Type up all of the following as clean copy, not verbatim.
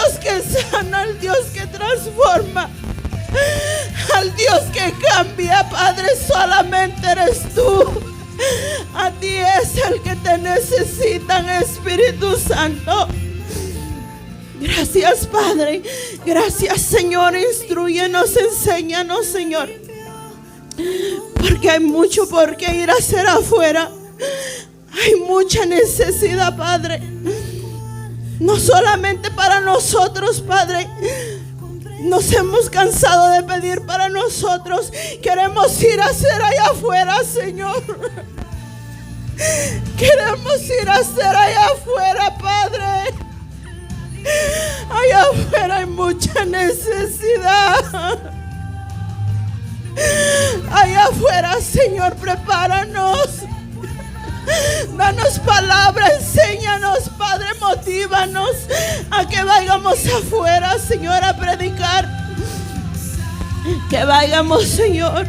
Dios que sana, al Dios que transforma, al Dios que cambia, Padre, solamente eres tú. A ti es el que te necesitan, Espíritu Santo. Gracias, Padre. Gracias, Señor. Instrúyenos, enséñanos, Señor. Porque hay mucho por qué ir a hacer afuera. Hay mucha necesidad, Padre. No solamente para nosotros, Padre. Nos hemos cansado de pedir para nosotros. Queremos ir a hacer allá afuera, Señor. Queremos ir a hacer allá afuera, Padre. Allá afuera hay mucha necesidad. Allá afuera, Señor, prepáranos. Danos palabra, enséñanos, Padre, motívanos a que vayamos afuera, Señor, a predicar. Que vayamos, Señor.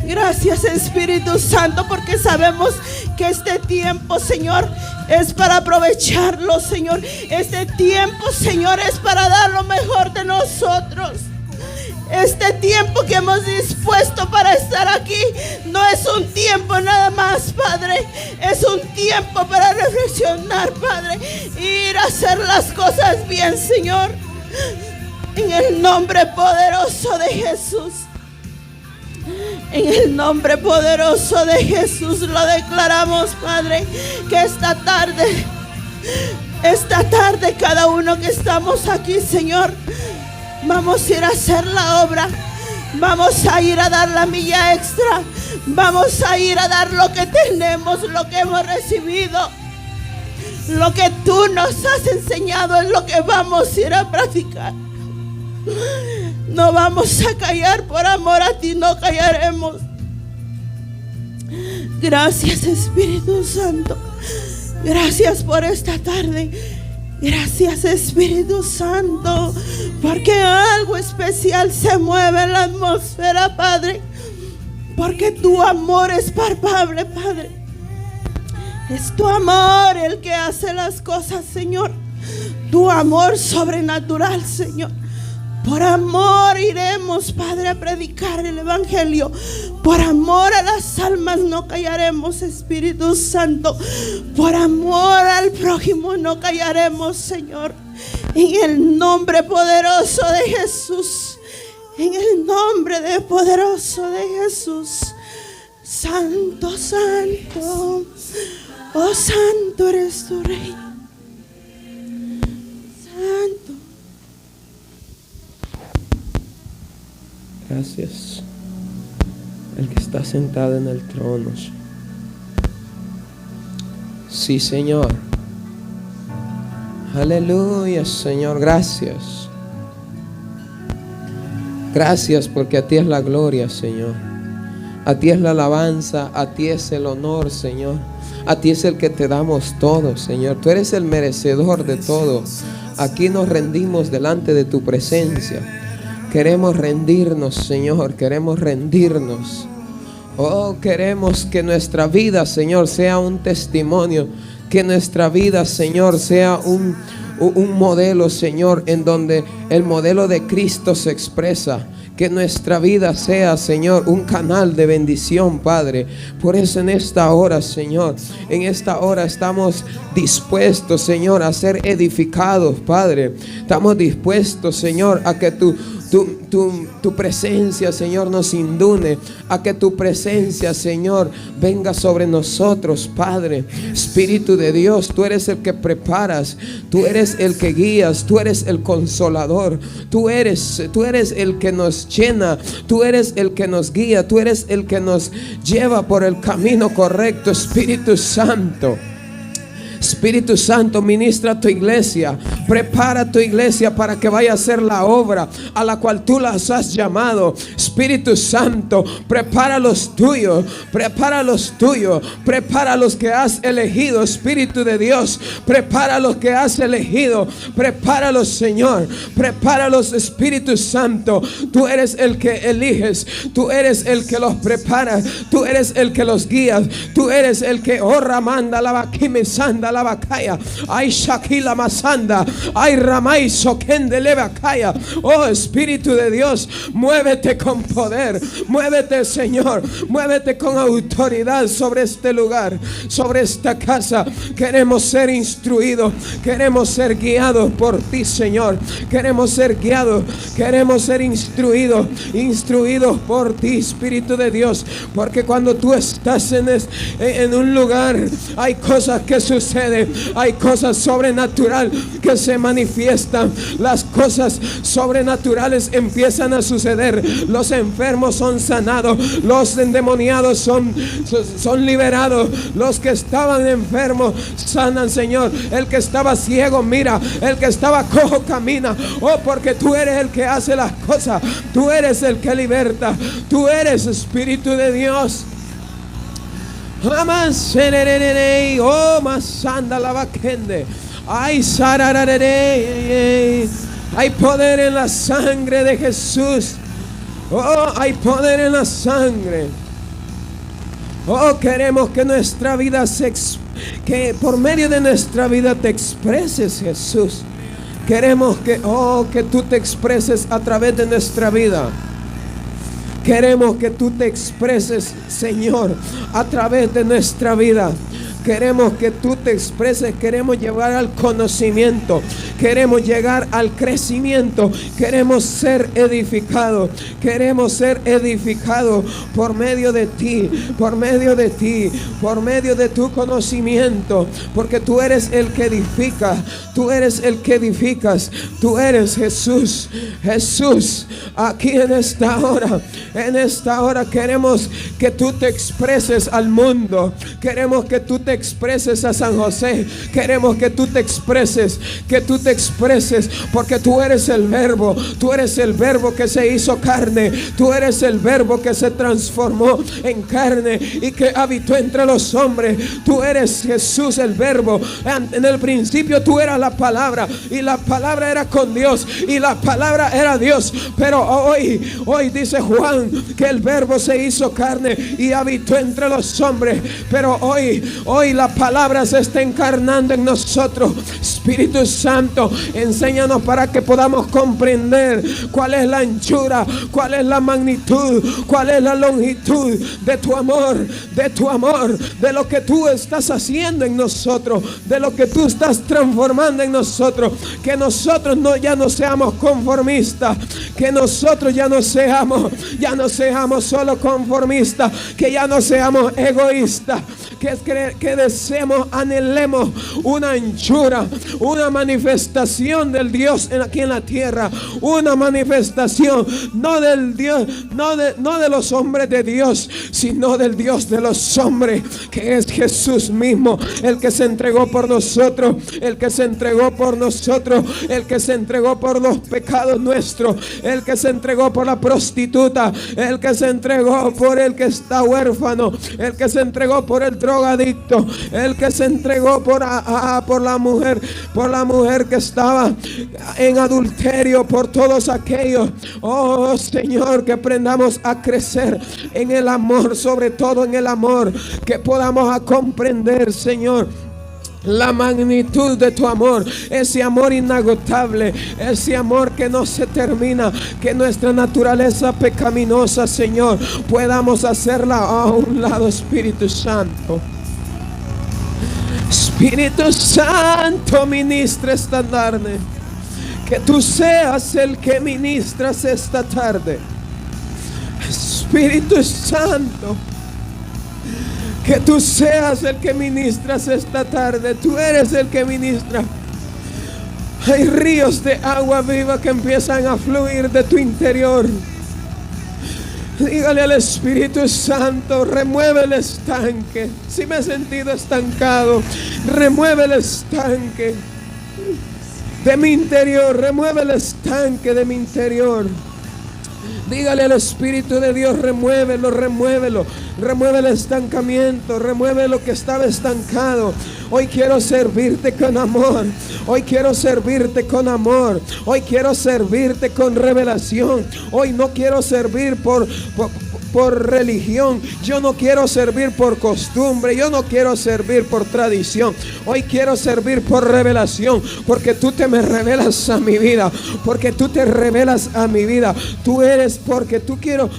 Gracias, Espíritu Santo, porque sabemos que este tiempo, Señor, es para aprovecharlo, Señor. Este tiempo, Señor, es para dar lo mejor de nosotros. Este tiempo que hemos dispuesto para estar aquí no es un tiempo nada más, Padre. Es un tiempo para reflexionar, Padre. Ir a hacer las cosas bien, Señor. En el nombre poderoso de Jesús. En el nombre poderoso de Jesús lo declaramos, Padre. Que esta tarde cada uno que estamos aquí, Señor, vamos a ir a hacer la obra. Vamos a ir a dar la milla extra. Vamos a ir a dar lo que tenemos, lo que hemos recibido. Lo que tú nos has enseñado es lo que vamos a ir a practicar. No vamos a callar, por amor a ti no callaremos. Gracias, Espíritu Santo. Gracias por esta tarde. Gracias, Espíritu Santo, porque algo especial se mueve en la atmósfera, Padre. Porque tu amor es palpable, Padre. Es tu amor el que hace las cosas, Señor. Tu amor sobrenatural, Señor. Por amor iremos, Padre, a predicar el Evangelio. Por amor a las almas no callaremos, Espíritu Santo. Por amor al prójimo no callaremos, Señor. En el nombre poderoso de Jesús. En el nombre poderoso de Jesús. Santo, santo. Oh, santo eres tu Rey. Santo. Gracias, el que está sentado en el trono. Sí, Señor. Aleluya, Señor, gracias. Gracias porque a ti es la gloria, Señor. A ti es la alabanza, a ti es el honor, Señor. A ti es el que te damos todo, Señor. Tú eres el merecedor de todo. Aquí nos rendimos delante de tu presencia. Queremos rendirnos, Señor, queremos rendirnos. Oh, queremos que nuestra vida, Señor, sea un testimonio. Que nuestra vida, Señor, sea un modelo, Señor, en donde el modelo de Cristo se expresa. Que nuestra vida sea, Señor, un canal de bendición, Padre. Por eso en esta hora, Señor, en esta hora estamos dispuestos, Señor, a ser edificados, Padre. Estamos dispuestos, Señor, a que tu presencia, Señor, nos inunde. A que tu presencia, Señor, venga sobre nosotros, Padre. Espíritu de Dios, tú eres el que preparas. Tú eres el que guías. Tú eres el consolador. Tú eres el que nos llena. Tú eres el que nos guía. Tú eres el que nos lleva por el camino correcto. Espíritu Santo. Espíritu Santo, ministra a tu iglesia. Prepara tu iglesia para que vaya a hacer la obra a la cual tú las has llamado. Espíritu Santo, prepara los tuyos. Prepara los tuyos. Prepara los que has elegido. Espíritu de Dios, prepara los que has elegido. Prepáralos, Señor. Prepáralos, Espíritu Santo. Tú eres el que eliges. Tú eres el que los prepara. Tú eres el que los guías. Tú eres el que manda la vaquime sanda masanda la bacaya. Ay Shakila masanda. Ay Ramay Sokende levacaya. Oh Espíritu de Dios, muévete con poder. Muévete, Señor. Muévete con autoridad sobre este lugar, sobre esta casa. Queremos ser instruidos. Queremos ser guiados por ti, Señor. Queremos ser guiados. Queremos ser instruidos por ti, Espíritu de Dios. Porque cuando tú estás en un lugar, hay cosas que suceden. Hay cosas sobrenaturales que se manifiestan. Las cosas sobrenaturales empiezan a suceder. Los enfermos son sanados. Los endemoniados son liberados. Los que estaban enfermos sanan, Señor. El que estaba ciego mira. El que estaba cojo camina. Oh, porque tú eres el que hace las cosas. Tú eres el que liberta. Tú eres Espíritu de Dios. Oh, masanda la vaquende. Ay, sarararere. Hay poder en la sangre de Jesús. Oh, hay poder en la sangre. Oh, queremos que nuestra vida que por medio de nuestra vida te expreses, Jesús. Queremos que tú te expreses a través de nuestra vida. Queremos que tú te expreses, Señor, a través de nuestra vida. Queremos que tú te expreses. Queremos llegar al conocimiento. Queremos llegar al crecimiento. Queremos ser edificados. Queremos ser edificados por medio de ti. Por medio de ti. Por medio de tu conocimiento. Porque tú eres el que edifica. Tú eres el que edificas. Tú eres Jesús. Jesús, aquí en esta hora. En esta hora queremos que tú te expreses al mundo. Queremos que tú te expreses a San José. Queremos que tú te expreses. Que tú te expreses. Porque tú eres el verbo. Tú eres el verbo que se hizo carne. Tú eres el verbo que se transformó en carne y que habitó entre los hombres. Tú eres Jesús, el verbo. En el principio tú eras la palabra. Y la palabra era con Dios. Y la palabra era Dios. Pero hoy dice Juan que el verbo se hizo carne y habitó entre los hombres. Pero hoy la palabra se está encarnando en nosotros. Espíritu Santo, enséñanos para que podamos comprender cuál es la anchura, cuál es la magnitud, cuál es la longitud de tu amor, de lo que tú estás haciendo en nosotros, de lo que tú estás transformando en nosotros. Que nosotros ya no seamos conformistas, que nosotros ya no seamos solo conformistas, que ya no seamos egoístas, que deseemos, anhelemos una anchura, una manifestación del Dios aquí en la tierra, una manifestación no del Dios, no de los hombres de Dios, sino del Dios de los hombres, que es Jesús mismo, el que se entregó por nosotros, el que se entregó por nosotros, el que se entregó por los pecados nuestros, el que se entregó por la prostituta, el que se entregó por el que está huérfano, el que se entregó por el drogadicto, el que se entregó por la mujer que estaba en adulterio, por todos aquellos. Oh Señor, que aprendamos a crecer en el amor, sobre todo en el amor, que podamos a comprender, Señor, la magnitud de tu amor, ese amor inagotable, ese amor que no se termina, que nuestra naturaleza pecaminosa, Señor, podamos hacerla a un lado. Espíritu Santo, Espíritu Santo, ministra esta tarde. Que tú seas el que ministras esta tarde. Espíritu Santo, que tú seas el que ministras esta tarde. Tú eres el que ministra. Hay ríos de agua viva que empiezan a fluir de tu interior. Dígale al Espíritu Santo, remueve el estanque. Si me he sentido estancado, remueve el estanque de mi interior. Remueve el estanque de mi interior. Dígale al Espíritu de Dios, remuévelo. Remueve el estancamiento, remueve lo que estaba estancado. Hoy quiero servirte con amor. Hoy quiero servirte con amor. Hoy quiero servirte con revelación. Hoy no quiero servir por religión, yo no quiero servir por costumbre, yo no quiero servir por tradición. Hoy quiero servir por revelación, porque tú te me revelas a mi vida, porque tú te revelas a mi vida. Tú eres, porque tú quiero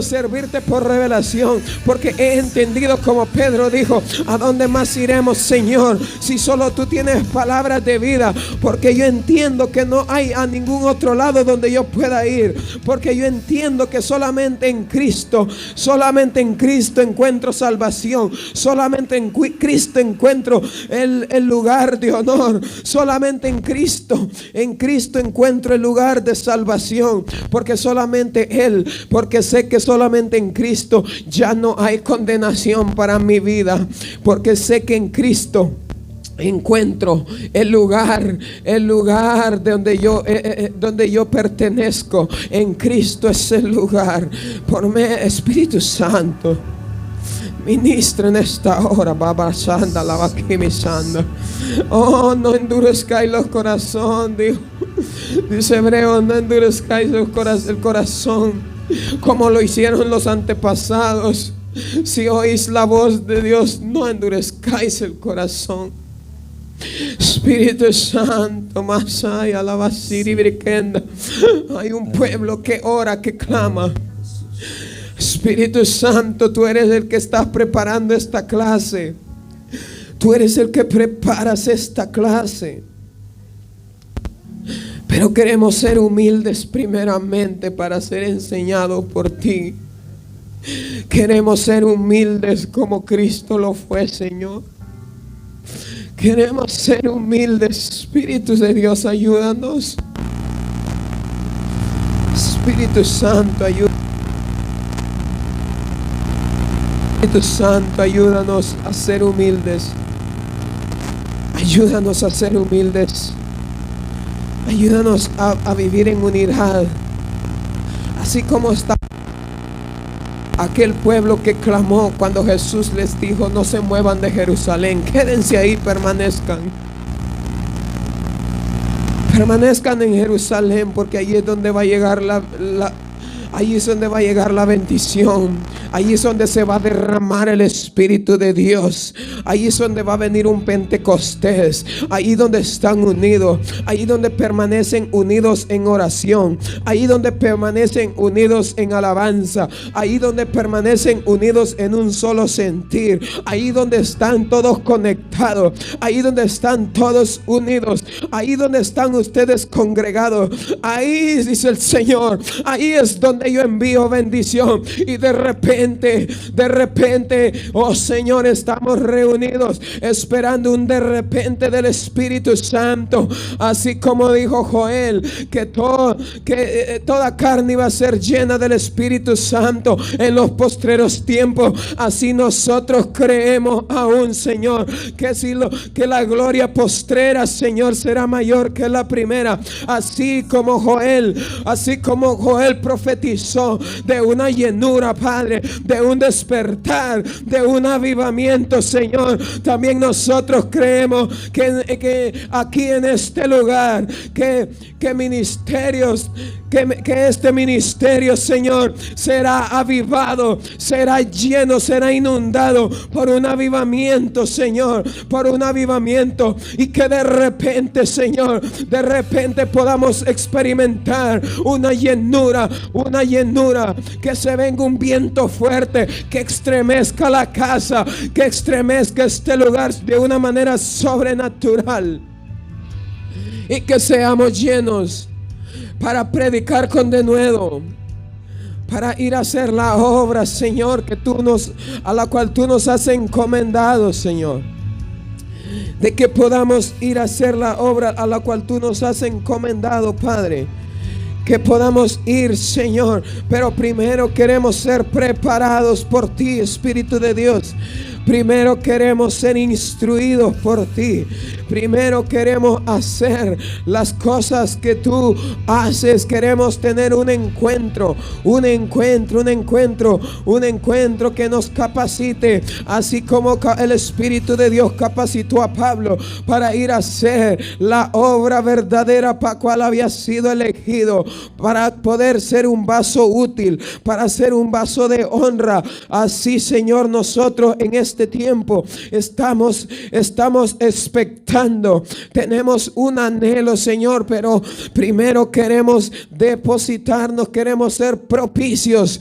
servirte por revelación, porque he entendido, como Pedro dijo: ¿a dónde más iremos, Señor, si solo tú tienes palabras de vida? Porque yo entiendo que no hay a ningún otro lado donde yo pueda ir, porque yo entiendo que solamente en Cristo encuentro salvación, solamente en Cristo encuentro el lugar de honor, solamente en Cristo encuentro el lugar de salvación, porque sé que solamente en Cristo ya no hay condenación para mi vida, porque sé que en Cristo encuentro el lugar donde yo pertenezco. En Cristo es el lugar. Por mí, Espíritu Santo, ministra en esta hora. Baba Sanda, la vaquimisanda. Oh, no endurezcáis los corazones, dice Hebreo, no endurezcáis el corazón como lo hicieron los antepasados. Si oís la voz de Dios, no endurezcáis el corazón. Espíritu Santo, Masaya, la Basiri Briquenda. Hay un pueblo que ora, que clama. Espíritu Santo, tú eres el que estás preparando esta clase. Tú eres el que preparas esta clase. Pero queremos ser humildes primeramente para ser enseñados por ti. Queremos ser humildes como Cristo lo fue, Señor. Queremos ser humildes. Espíritu de Dios, ayúdanos. Espíritu Santo, ayúdanos. Espíritu Santo, ayúdanos a ser humildes. Ayúdanos a ser humildes. Ayúdanos a vivir en unidad. Así como está aquel pueblo que clamó cuando Jesús les dijo: no se muevan de Jerusalén, quédense ahí, permanezcan en Jerusalén, porque ahí es donde va a llegar ahí es donde va a llegar la bendición. Ahí es donde se va a derramar el Espíritu de Dios. Ahí es donde va a venir un Pentecostés. Ahí donde están unidos. Ahí donde permanecen unidos en oración. Ahí donde permanecen unidos en alabanza. Ahí donde permanecen unidos en un solo sentir. Ahí donde están todos conectados. Ahí donde están todos unidos. Ahí donde están ustedes congregados. Ahí, dice el Señor, ahí es donde yo envío bendición. Y de repente, oh Señor, estamos reunidos esperando un de repente del Espíritu Santo. Así como dijo Joel, que toda carne iba a ser llena del Espíritu Santo en los postreros tiempos. Así nosotros creemos aún, Señor, que la gloria postrera, Señor, será mayor que la primera. Así como Joel profetizó de una llenura, Padre, de un despertar, de un avivamiento, Señor. También nosotros creemos que aquí en este lugar, que este ministerio, Señor, será avivado, será lleno, será inundado por un avivamiento, Señor, por un avivamiento. Y que de repente, Señor, de repente podamos experimentar una llenura, que se venga un viento fuerte, que estremezca la casa, que estremezca este lugar de una manera sobrenatural, y que seamos llenos para predicar con denuedo, para ir a hacer la obra, Señor, a la cual tú nos has encomendado, Señor. De que podamos ir a hacer la obra a la cual tú nos has encomendado, Padre. Que podamos ir, Señor, pero primero queremos ser preparados por ti, Espíritu de Dios, Primero queremos ser instruidos por ti. Primero queremos hacer las cosas que tú haces. Queremos tener un encuentro que nos capacite, así como el Espíritu de Dios capacitó a Pablo para ir a hacer la obra verdadera para cual había sido elegido, para poder ser un vaso útil, para ser un vaso de honra. Así, Señor, nosotros en este tiempo estamos expectando. Tenemos un anhelo, Señor, pero primero queremos depositarnos, queremos ser propicios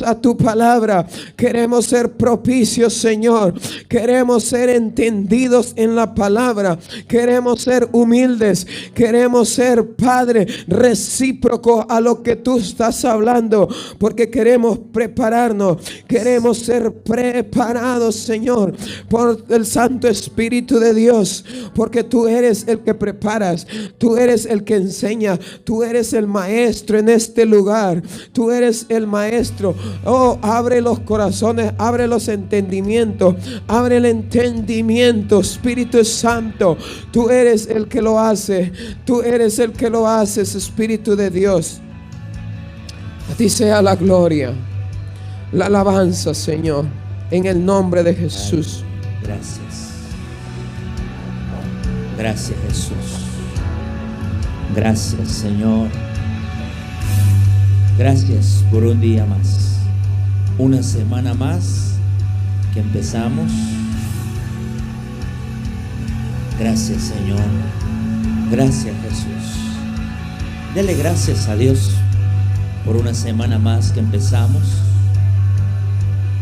a tu palabra. Queremos ser propicios, Señor. Queremos ser entendidos en la palabra. Queremos ser humildes. Queremos ser, Padre, recíproco a lo que tú estás hablando, porque queremos prepararnos. Queremos ser preparados, Señor, por el Santo Espíritu de Dios, porque tú eres el que preparas, tú eres el que enseña, tú eres el maestro en este lugar, tú eres el maestro. Oh, abre los corazones, abre los entendimientos, abre el entendimiento, Espíritu Santo. Tú eres el que lo hace, tú eres el que lo haces, Espíritu de Dios. A ti sea la gloria, la alabanza, Señor, en el nombre de Jesús. Gracias. Gracias, Jesús. Gracias, Señor. Gracias por un día más, una semana más que empezamos. Gracias, Señor. Gracias, Jesús. Dele gracias a Dios por una semana más que empezamos,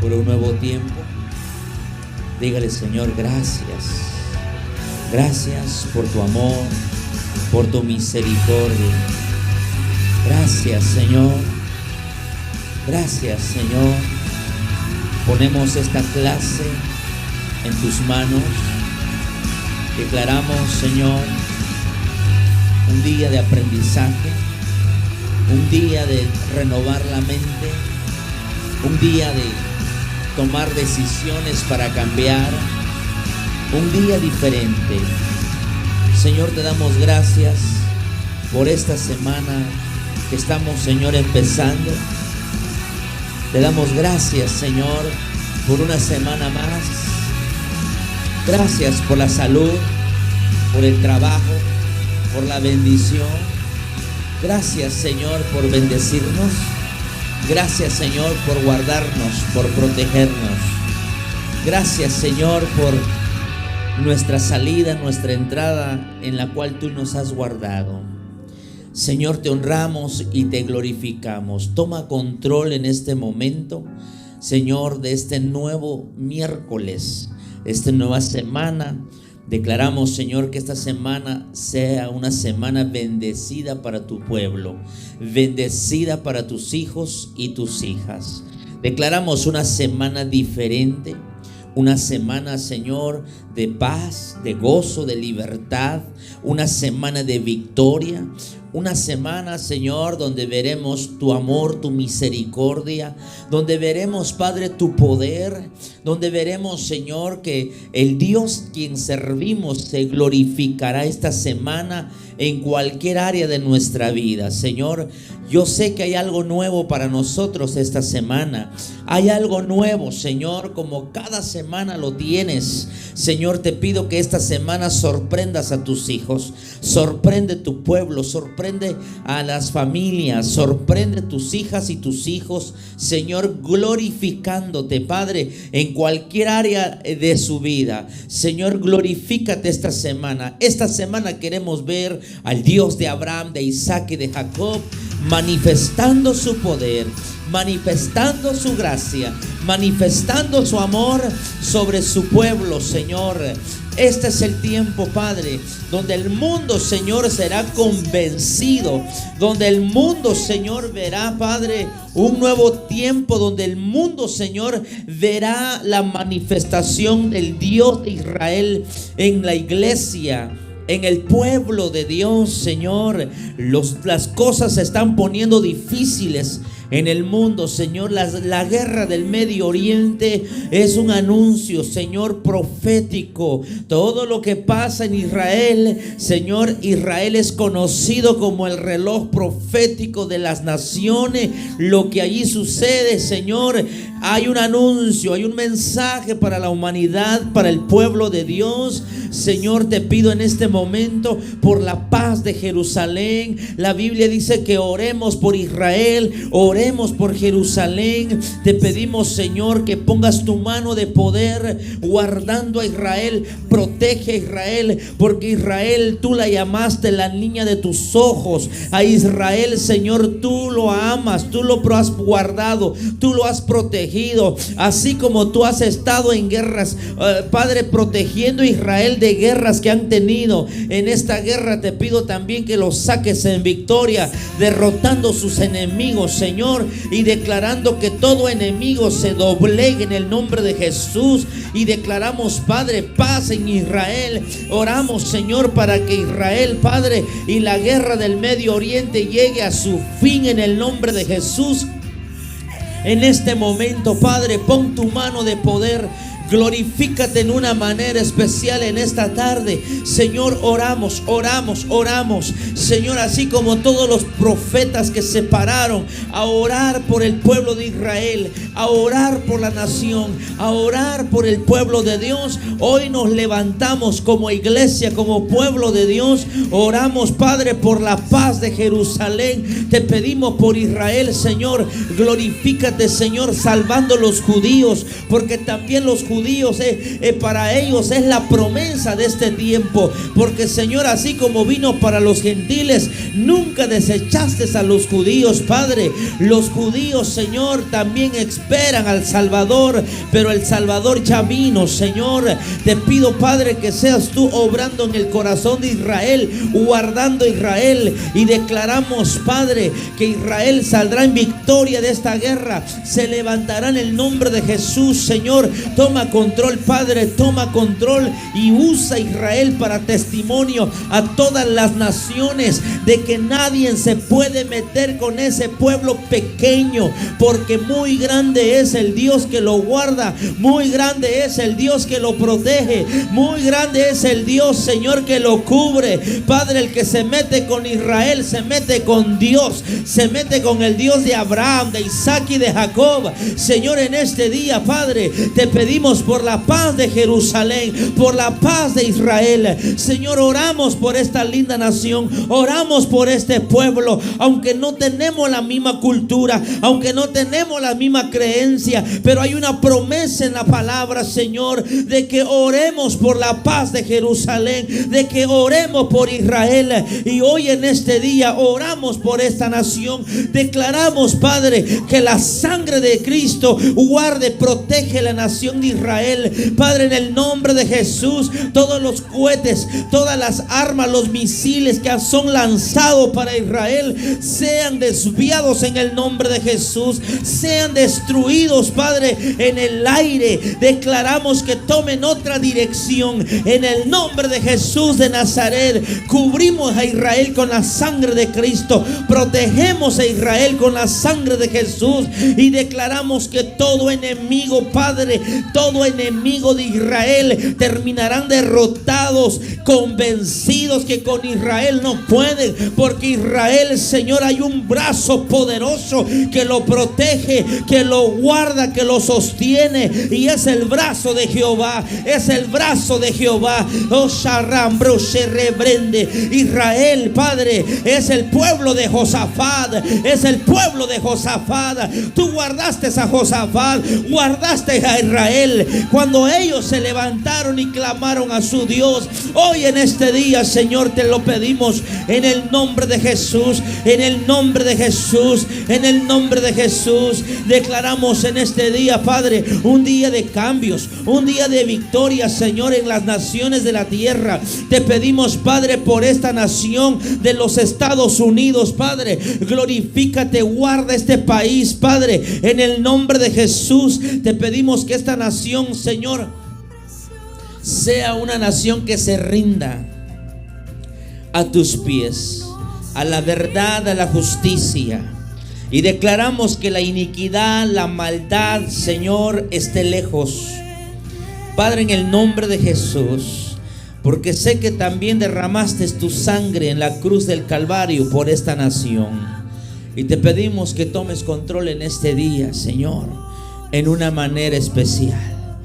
por un nuevo tiempo. Dígale, Señor, gracias. Gracias por tu amor, por tu misericordia. Gracias, Señor. Gracias, Señor. Ponemos esta clase en tus manos. Declaramos, Señor, un día de aprendizaje, un día de renovar la mente, un día de tomar decisiones para cambiar, un día diferente. Señor, te damos gracias por esta semana que estamos, Señor, empezando. Te damos gracias, Señor, por una semana más. Gracias por la salud, por el trabajo, por la bendición. Gracias, Señor, por bendecirnos. Gracias, Señor, por guardarnos, por protegernos. Gracias, Señor, por nuestra salida, nuestra entrada, en la cual tú nos has guardado. Señor, te honramos y te glorificamos. Toma control en este momento, Señor, de este nuevo miércoles, esta nueva semana. Declaramos, Señor, que esta semana sea una semana bendecida para tu pueblo, bendecida para tus hijos y tus hijas. Declaramos una semana diferente, una semana, Señor, de paz, de gozo, de libertad, una semana de victoria, una semana, Señor, donde veremos tu amor, tu misericordia, donde veremos, Padre, tu poder, donde veremos, Señor, que el Dios quien servimos se glorificará esta semana en cualquier área de nuestra vida. Señor, yo sé que hay algo nuevo para nosotros esta semana. Hay algo nuevo, Señor, como cada semana lo tienes. Señor, te pido que esta semana sorprendas a tus hijos, sorprende tu pueblo, sorprende a las familias, sorprende tus hijas y tus hijos, Señor, glorificándote, Padre, en cualquier área de su vida. Señor, glorifícate esta semana. Esta semana queremos ver al Dios de Abraham, de Isaac y de Jacob manifestando su poder, manifestando su gracia, manifestando su amor sobre su pueblo, Señor. Este es el tiempo, Padre, donde el mundo, Señor, será convencido, donde el mundo, Señor, verá, Padre, un nuevo tiempo, donde el mundo, Señor, verá la manifestación del Dios de Israel en la iglesia, en el pueblo de Dios, Señor. Las cosas se están poniendo difíciles en el mundo, Señor. La guerra del Medio Oriente es un anuncio, Señor, profético. Todo lo que pasa en Israel, Señor, Israel es conocido como el reloj profético de las naciones. Lo que allí sucede, Señor, hay un anuncio, hay un mensaje para la humanidad, para el pueblo de Dios. Señor, te pido en este momento por la paz de Jerusalén. La Biblia dice que oremos por Israel, oremos por Jerusalén. Te pedimos, Señor, que pongas tu mano de poder guardando a Israel. Protege a Israel, porque Israel tú la llamaste la niña de tus ojos. A Israel, Señor, tú lo amas, tú lo has guardado, tú lo has protegido. Así como tú has estado en guerras, Padre, protegiendo a Israel de guerras que han tenido. En esta guerra te pido también que los saques en victoria, derrotando sus enemigos, Señor, y declarando que todo enemigo se doblegue en el nombre de Jesús. Y declaramos, Padre, paz en Israel. Oramos, Señor, para que Israel, Padre, y la guerra del Medio Oriente llegue a su fin en el nombre de Jesús. En este momento, Padre, pon tu mano de poder. Glorifícate en una manera especial en esta tarde. Señor, oramos. Señor, así como todos los profetas que se pararon a orar por el pueblo de Israel, a orar por la nación, a orar por el pueblo de Dios, hoy nos levantamos como iglesia, como pueblo de Dios. Oramos, Padre, por la paz de Jerusalén. Te pedimos por Israel, Señor. Glorifícate, Señor, salvando los judíos, porque también los judíos, para ellos es la promesa de este tiempo. Porque, Señor, así como vino para los gentiles, nunca desechaste a los judíos, Padre. Los judíos, Señor, también esperan al Salvador, pero el Salvador ya vino, Señor. Te pido, Padre, que seas tú obrando en el corazón de Israel, guardando a Israel. Y declaramos, Padre, que Israel saldrá en victoria de esta guerra. Se levantará en el nombre de Jesús, Señor. Toma control, Padre, toma control y usa a Israel para testimonio a todas las naciones de que nadie se puede meter con ese pueblo pequeño, porque muy grande es el Dios que lo guarda, muy grande es el Dios que lo protege, muy grande es el Dios, Señor, que lo cubre. Padre, el que se mete con Israel se mete con Dios, se mete con el Dios de Abraham, de Isaac y de Jacob. Señor, en este día, Padre, te pedimos por la paz de Jerusalén, por la paz de Israel. Señor, oramos por esta linda nación, oramos por este pueblo, aunque no tenemos la misma cultura, aunque no tenemos la misma creencia, pero hay una promesa en la palabra, Señor, de que oremos por la paz de Jerusalén, de que oremos por Israel. Y hoy en este día oramos por esta nación. Declaramos, Padre, que la sangre de Cristo guarde, protege la nación de Israel. Padre, en el nombre de Jesús, todos los cohetes, todas las armas, los misiles que son lanzados para Israel sean desviados en el nombre de Jesús, sean destruidos, Padre, en el aire. Declaramos que tomen otra dirección en el nombre de Jesús de Nazaret. Cubrimos a Israel con la sangre de Cristo, protegemos a Israel con la sangre de Jesús y declaramos que todo enemigo, Padre, todo enemigo de Israel terminarán derrotados, convencidos que con Israel no pueden, porque Israel, Señor, hay un brazo poderoso que lo protege, que lo guarda, que lo sostiene, y es el brazo de Jehová, es el brazo de Jehová. Oh, Sharambro se reprende. Israel, Padre, es el pueblo de Josafat, es el pueblo de Josafat. Tú guardaste a Josafat, guardaste a Israel cuando ellos se levantaron y clamaron a su Dios. Hoy en este día, Señor, te lo pedimos en el nombre de Jesús, en el nombre de Jesús, en el nombre de Jesús. Declaramos en este día, Padre, un día de cambios, un día de victoria, Señor, en las naciones de la tierra. Te pedimos, Padre, por esta nación de los Estados Unidos, Padre, glorifícate, guarda este país, Padre, en el nombre de Jesús. Te pedimos que esta nación, Señor, sea una nación que se rinda a tus pies, a la verdad, a la justicia. Y declaramos que la iniquidad, la maldad, Señor, esté lejos. Padre, en el nombre de Jesús, porque sé que también derramaste tu sangre en la cruz del Calvario por esta nación. Y te pedimos que tomes control en este día, Señor, en una manera especial.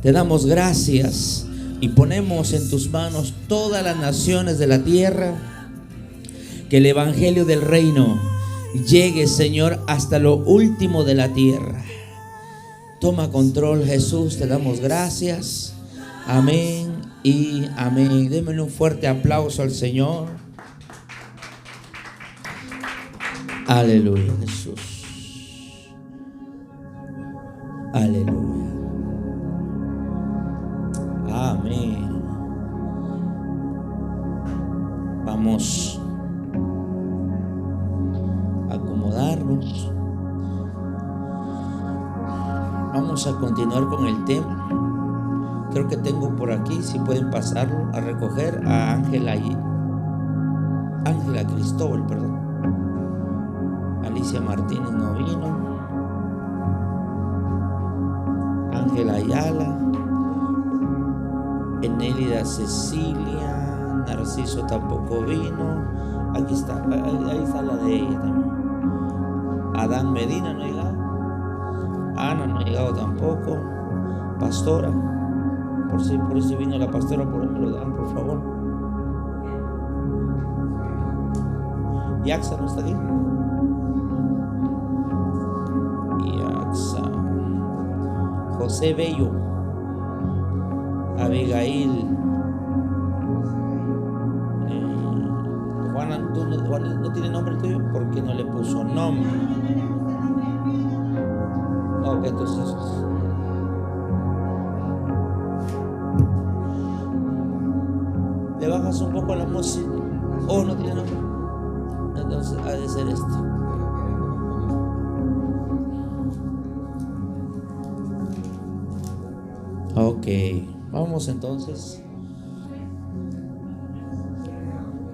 Te damos gracias y ponemos en tus manos todas las naciones de la tierra. Que el evangelio del reino llegue, Señor, hasta lo último de la tierra. Toma control, Jesús, te damos gracias. Amén y amén. Démosle un fuerte aplauso al Señor. Aleluya, Jesús. Aleluya. Amén. Vamos a acomodarnos. Vamos a continuar con el tema. Creo que tengo por aquí, si pueden pasarlo a recoger, a Ángela Cristóbal, perdón. Alicia Martínez no vino. Ángela Ayala, Enélida Cecilia, Narciso tampoco vino. Aquí está, ahí está la de ella también. Adán Medina no ha llegado. Ana no ha llegado tampoco. Pastora, por si vino la pastora, por ahí me lo dan, por favor. Yaxa no está aquí. Yaxa. José Bello, Abigail, Juan, ¿no tiene nombre tuyo? ¿Por qué no le puso nombre? Ok, entonces le bajas un poco la música. Oh, no tiene nombre. Entonces ha de ser este. Ok, vamos entonces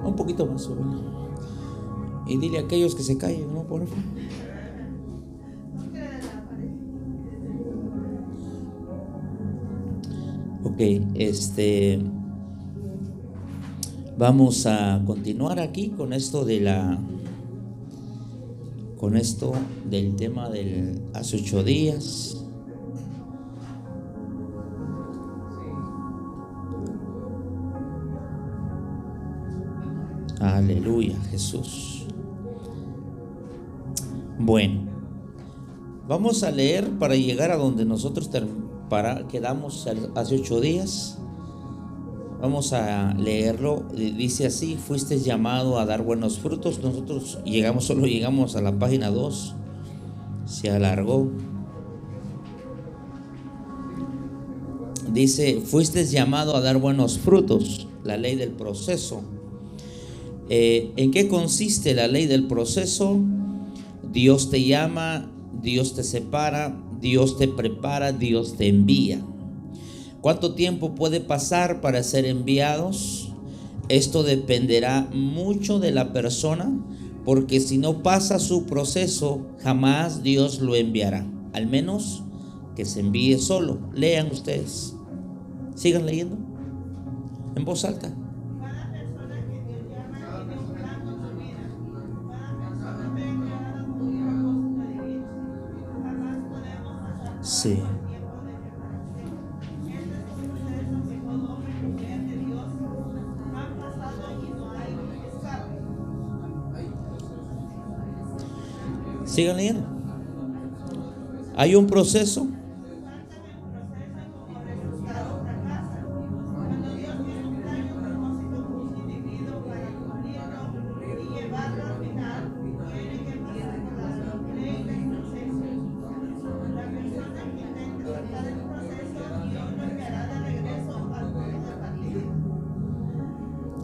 un poquito más sobre. Y dile a aquellos que se callen, ¿no? Por favor. Ok, vamos a continuar aquí con esto del tema del hace 8 días. Aleluya, Jesús. Bueno, vamos a leer para llegar a donde nosotros quedamos hace 8 días. Vamos a leerlo. Dice así: fuiste llamado a dar buenos frutos. Nosotros solo llegamos a la página 2. Se alargó. Dice: fuiste llamado a dar buenos frutos. La ley del proceso. ¿En qué consiste la ley del proceso? Dios te llama, Dios te separa, Dios te prepara, Dios te envía. ¿Cuánto tiempo puede pasar para ser enviados? Esto dependerá mucho de la persona, porque si no pasa su proceso, jamás Dios lo enviará. Al menos que se envíe solo. Lean ustedes. Sigan leyendo en voz alta. Sí. Sigan leyendo. Hay un proceso.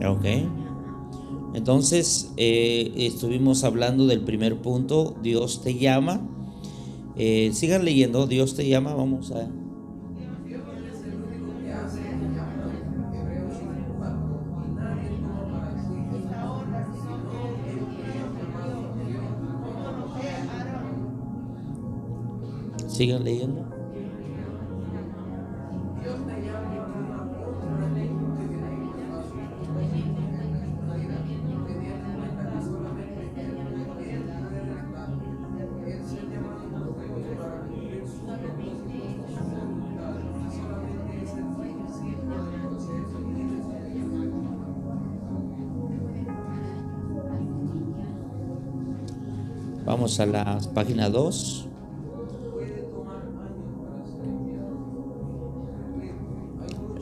Ok. Entonces estuvimos hablando del primer punto. Dios te llama. Sigan leyendo. Dios te llama. Vamos a... Sigan leyendo. Vamos a la página 2.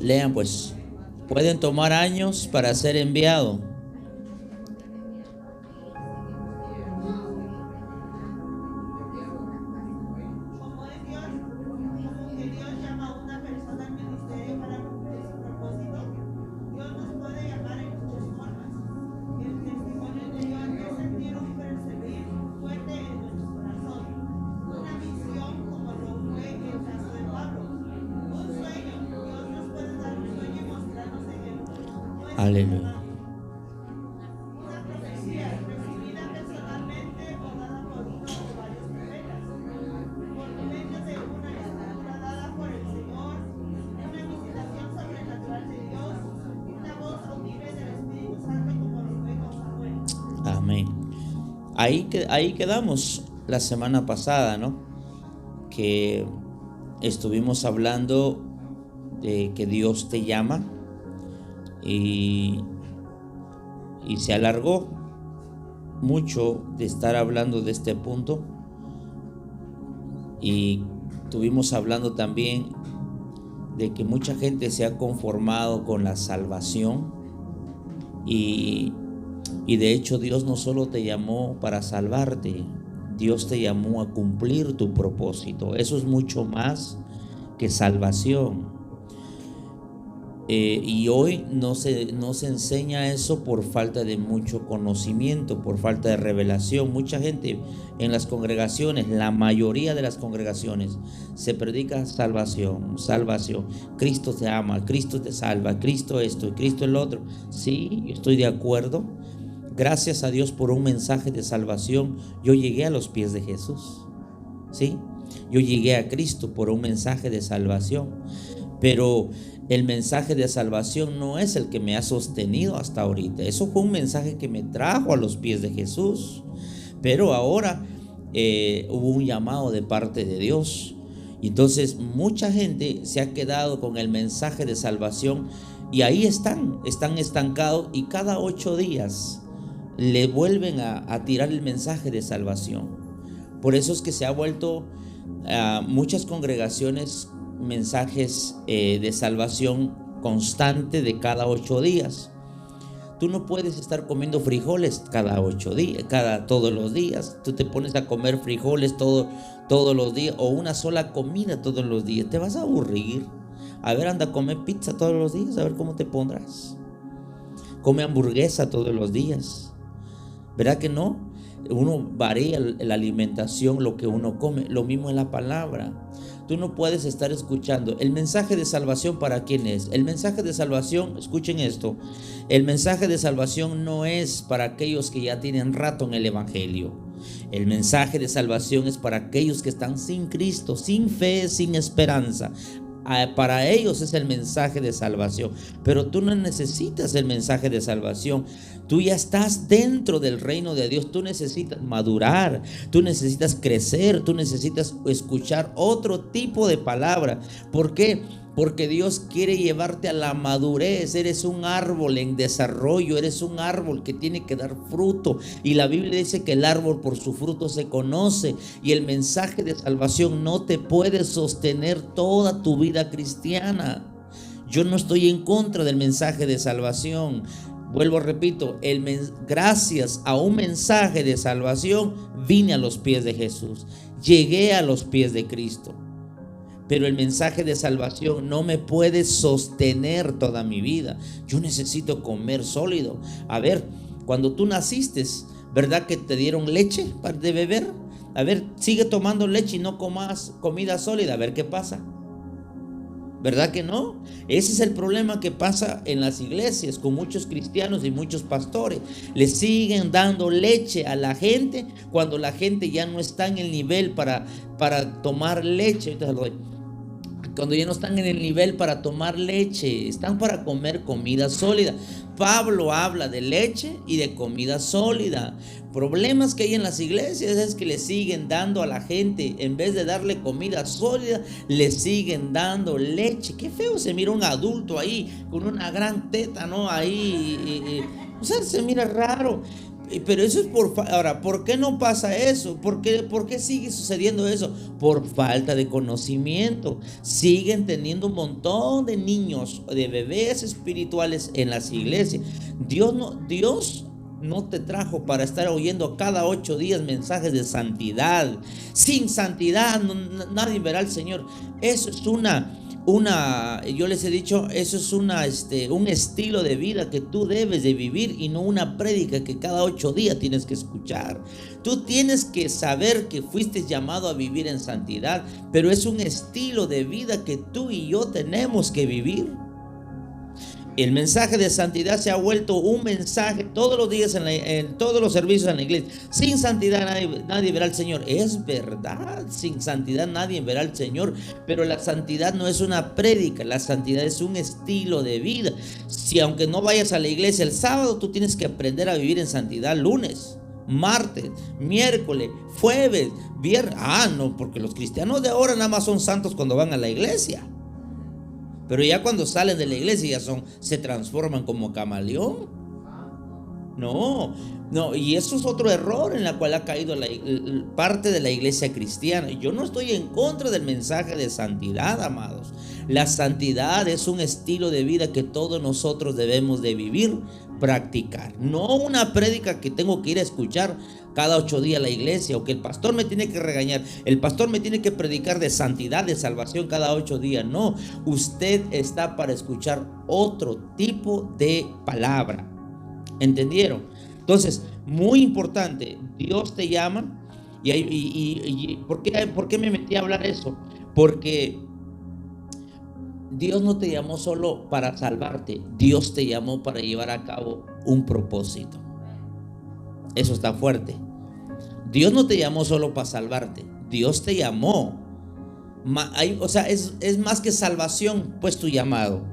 Lean pues. Pueden tomar años para ser enviado. Aleluya. Una profecía recibida personalmente o dada por uno o varios profetas, por medio de una escritura dada por el Señor, una visitación sobrenatural de Dios, una voz audible del Espíritu Santo como lo fue con Samuel. Amén. Ahí quedamos la semana pasada, ¿no? Que estuvimos hablando de que Dios te llama. Y se alargó mucho de estar hablando de este punto, y estuvimos hablando también de que mucha gente se ha conformado con la salvación, y de hecho Dios no solo te llamó para salvarte, Dios te llamó a cumplir tu propósito. Eso es mucho más que salvación. Y hoy no se enseña eso por falta de mucho conocimiento, por falta de revelación. Mucha gente en las congregaciones, la mayoría de las congregaciones, se predica salvación, salvación. Cristo te ama, Cristo te salva, Cristo esto y Cristo el otro. Sí, yo estoy de acuerdo. Gracias a Dios por un mensaje de salvación, yo llegué a los pies de Jesús. Sí, yo llegué a Cristo por un mensaje de salvación. Pero el mensaje de salvación no es el que me ha sostenido hasta ahorita. Eso fue un mensaje que me trajo a los pies de Jesús. Pero ahora hubo un llamado de parte de Dios. Y entonces mucha gente se ha quedado con el mensaje de salvación y ahí están estancados, y cada 8 días le vuelven a tirar el mensaje de salvación. Por eso es que se ha vuelto muchas congregaciones mensajes de salvación constante de cada 8 días. Tú no puedes estar comiendo frijoles cada 8 días, todos los días. Tú te pones a comer frijoles todos los días, o una sola comida todos los días. Te vas a aburrir. A ver, anda a comer pizza todos los días, a ver cómo te pondrás. Come hamburguesa todos los días. ¿Verdad que no? Uno varía la alimentación, lo que uno come. Lo mismo en la palabra. Tú no puedes estar escuchando. El mensaje de salvación, ¿para quién es? El mensaje de salvación, escuchen esto, el mensaje de salvación no es para aquellos que ya tienen rato en el evangelio. El mensaje de salvación es para aquellos que están sin Cristo, sin fe, sin esperanza. Para ellos es el mensaje de salvación. Pero tú no necesitas el mensaje de salvación. Tú ya estás dentro del reino de Dios. Tú necesitas madurar, tú necesitas crecer, tú necesitas escuchar otro tipo de palabra. ¿Por qué? Porque Dios quiere llevarte a la madurez. Eres un árbol en desarrollo, eres un árbol que tiene que dar fruto. Y la Biblia dice que el árbol por su fruto se conoce. Y el mensaje de salvación no te puede sostener toda tu vida cristiana. Yo no estoy en contra del mensaje de salvación. Vuelvo, repito, gracias a un mensaje de salvación vine a los pies de Jesús. Llegué a los pies de Cristo. Pero el mensaje de salvación no me puede sostener toda mi vida. Yo necesito comer sólido. A ver, cuando tú naciste, ¿verdad que te dieron leche de beber? A ver, sigue tomando leche y no comas comida sólida. A ver qué pasa. ¿Verdad que no? Ese es el problema que pasa en las iglesias con muchos cristianos y muchos pastores. Le siguen dando leche a la gente cuando la gente ya no está en el nivel para tomar leche. Ahorita se lo doy. Cuando ya no están en el nivel para tomar leche, están para comer comida sólida. Pablo habla de leche y de comida sólida. Problemas que hay en las iglesias es que le siguen dando a la gente, en vez de darle comida sólida, le siguen dando leche. Qué feo se mira un adulto ahí con una gran teta, ¿no? Ahí, o sea, se mira raro. Pero eso es ahora, ¿por qué no pasa eso? ¿Por qué sigue sucediendo eso? Por falta de conocimiento. Siguen teniendo un montón de niños, de bebés espirituales en las iglesias. Dios no te trajo para estar oyendo cada 8 días mensajes de santidad. Sin santidad nadie verá al Señor. Eso es yo les he dicho, eso es un estilo de vida que tú debes de vivir y no una prédica que cada 8 días tienes que escuchar. Tú tienes que saber que fuiste llamado a vivir en santidad, pero es un estilo de vida que tú y yo tenemos que vivir. El mensaje de santidad se ha vuelto un mensaje todos los días en todos los servicios en la iglesia. Sin santidad nadie verá al Señor. Es verdad, sin santidad nadie verá al Señor. Pero la santidad no es una prédica, la santidad es un estilo de vida. Si aunque no vayas a la iglesia el sábado, tú tienes que aprender a vivir en santidad lunes, martes, miércoles, jueves, viernes. No, porque los cristianos de ahora nada más son santos cuando van a la iglesia. Pero ya cuando salen de la iglesia se transforman como camaleón. No, y eso es otro error en la cual ha caído parte de la iglesia cristiana. Yo no estoy en contra del mensaje de santidad, amados. La santidad es un estilo de vida que todos nosotros debemos de vivir, practicar. No una prédica que tengo que ir a escuchar cada 8 días a la iglesia, o que el pastor me tiene que regañar, el pastor me tiene que predicar de santidad, de salvación cada 8 días. No, usted está para escuchar otro tipo de palabra. ¿Entendieron? Entonces, muy importante, Dios te llama. Y ¿por qué me metí a hablar eso? Porque Dios no te llamó solo para salvarte, Dios te llamó para llevar a cabo un propósito. Eso está fuerte. Dios no te llamó solo para salvarte, Dios te llamó. O sea, es más que salvación, pues tu llamado.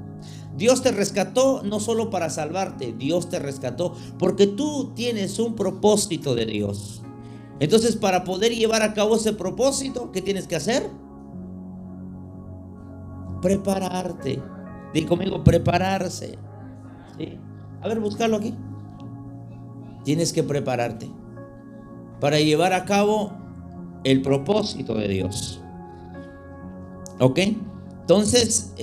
Dios te rescató no solo para salvarte, Dios te rescató porque tú tienes un propósito de Dios. Entonces, para poder llevar a cabo ese propósito, ¿qué tienes que hacer? Prepararte. Di conmigo, prepararse. ¿Sí? A ver, buscarlo aquí. Tienes que prepararte para llevar a cabo el propósito de Dios. ¿Ok? Entonces,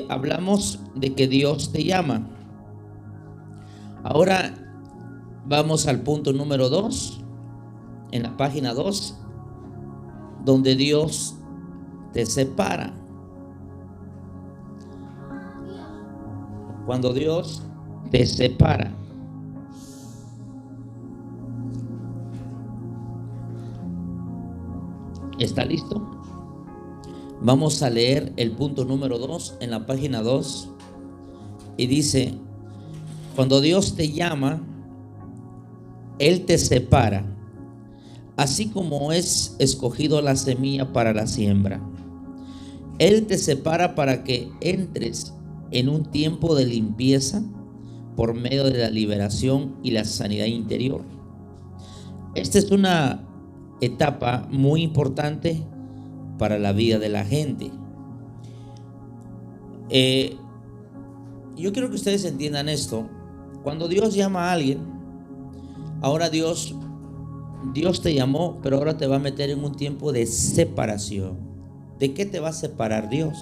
hablamos de que Dios te llama. Ahora vamos al punto número 2, en la página 2, donde Dios te separa. Cuando Dios te separa. ¿Está listo? Vamos a leer el punto número 2 en la página 2. Y dice: cuando Dios te llama, Él te separa, así como es escogido la semilla para la siembra. Él te separa para que entres en un tiempo de limpieza por medio de la liberación y la sanidad interior. Esta es una etapa muy importante para la vida de la gente. Yo quiero que ustedes entiendan esto. Cuando Dios llama a alguien, ahora Dios te llamó, pero ahora te va a meter en un tiempo de separación. ¿De qué te va a separar Dios?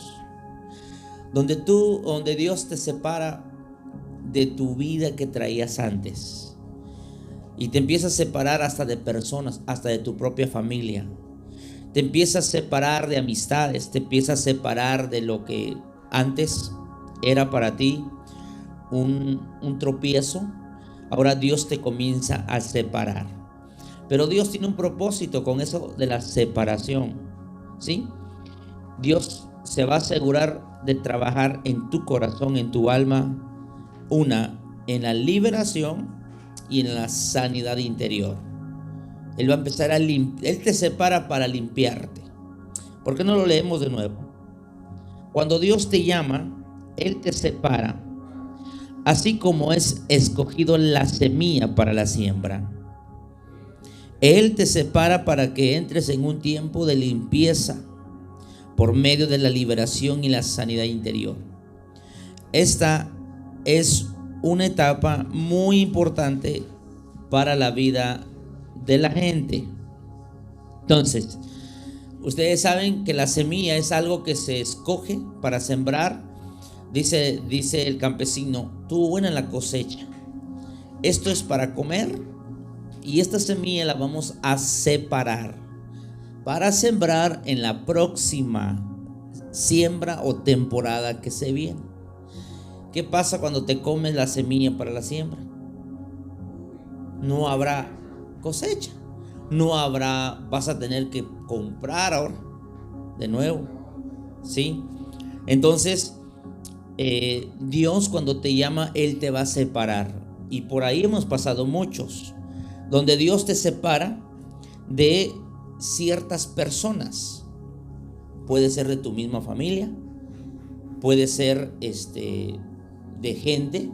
Donde Dios te separa de tu vida que traías antes, y te empieza a separar hasta de personas, hasta de tu propia familia. Te empieza a separar de amistades, te empieza a separar de lo que antes era para ti un tropiezo. Ahora Dios te comienza a separar, pero Dios tiene un propósito con eso de la separación, ¿sí? Dios se va a asegurar de trabajar en tu corazón, en tu alma, en la liberación y en la sanidad interior. Él va a empezar Él te separa para limpiarte. ¿Por qué no lo leemos de nuevo? Cuando Dios te llama, Él te separa, así como es escogido la semilla para la siembra. Él te separa para que entres en un tiempo de limpieza por medio de la liberación y la sanidad interior. Esta es una etapa muy importante para la vida de la gente. Entonces, ustedes saben que la semilla es algo que se escoge para sembrar. Dice el campesino: tuvo buena la cosecha, esto es para comer, y esta semilla la vamos a separar para sembrar en la próxima siembra o temporada que se viene. ¿Qué pasa cuando te comes la semilla para la siembra? No habrá cosecha, vas a tener que comprar ahora de nuevo, ¿sí? Entonces, Dios, cuando te llama, Él te va a separar, y por ahí hemos pasado muchos, donde Dios te separa de ciertas personas. Puede ser de tu misma familia, puede ser de gente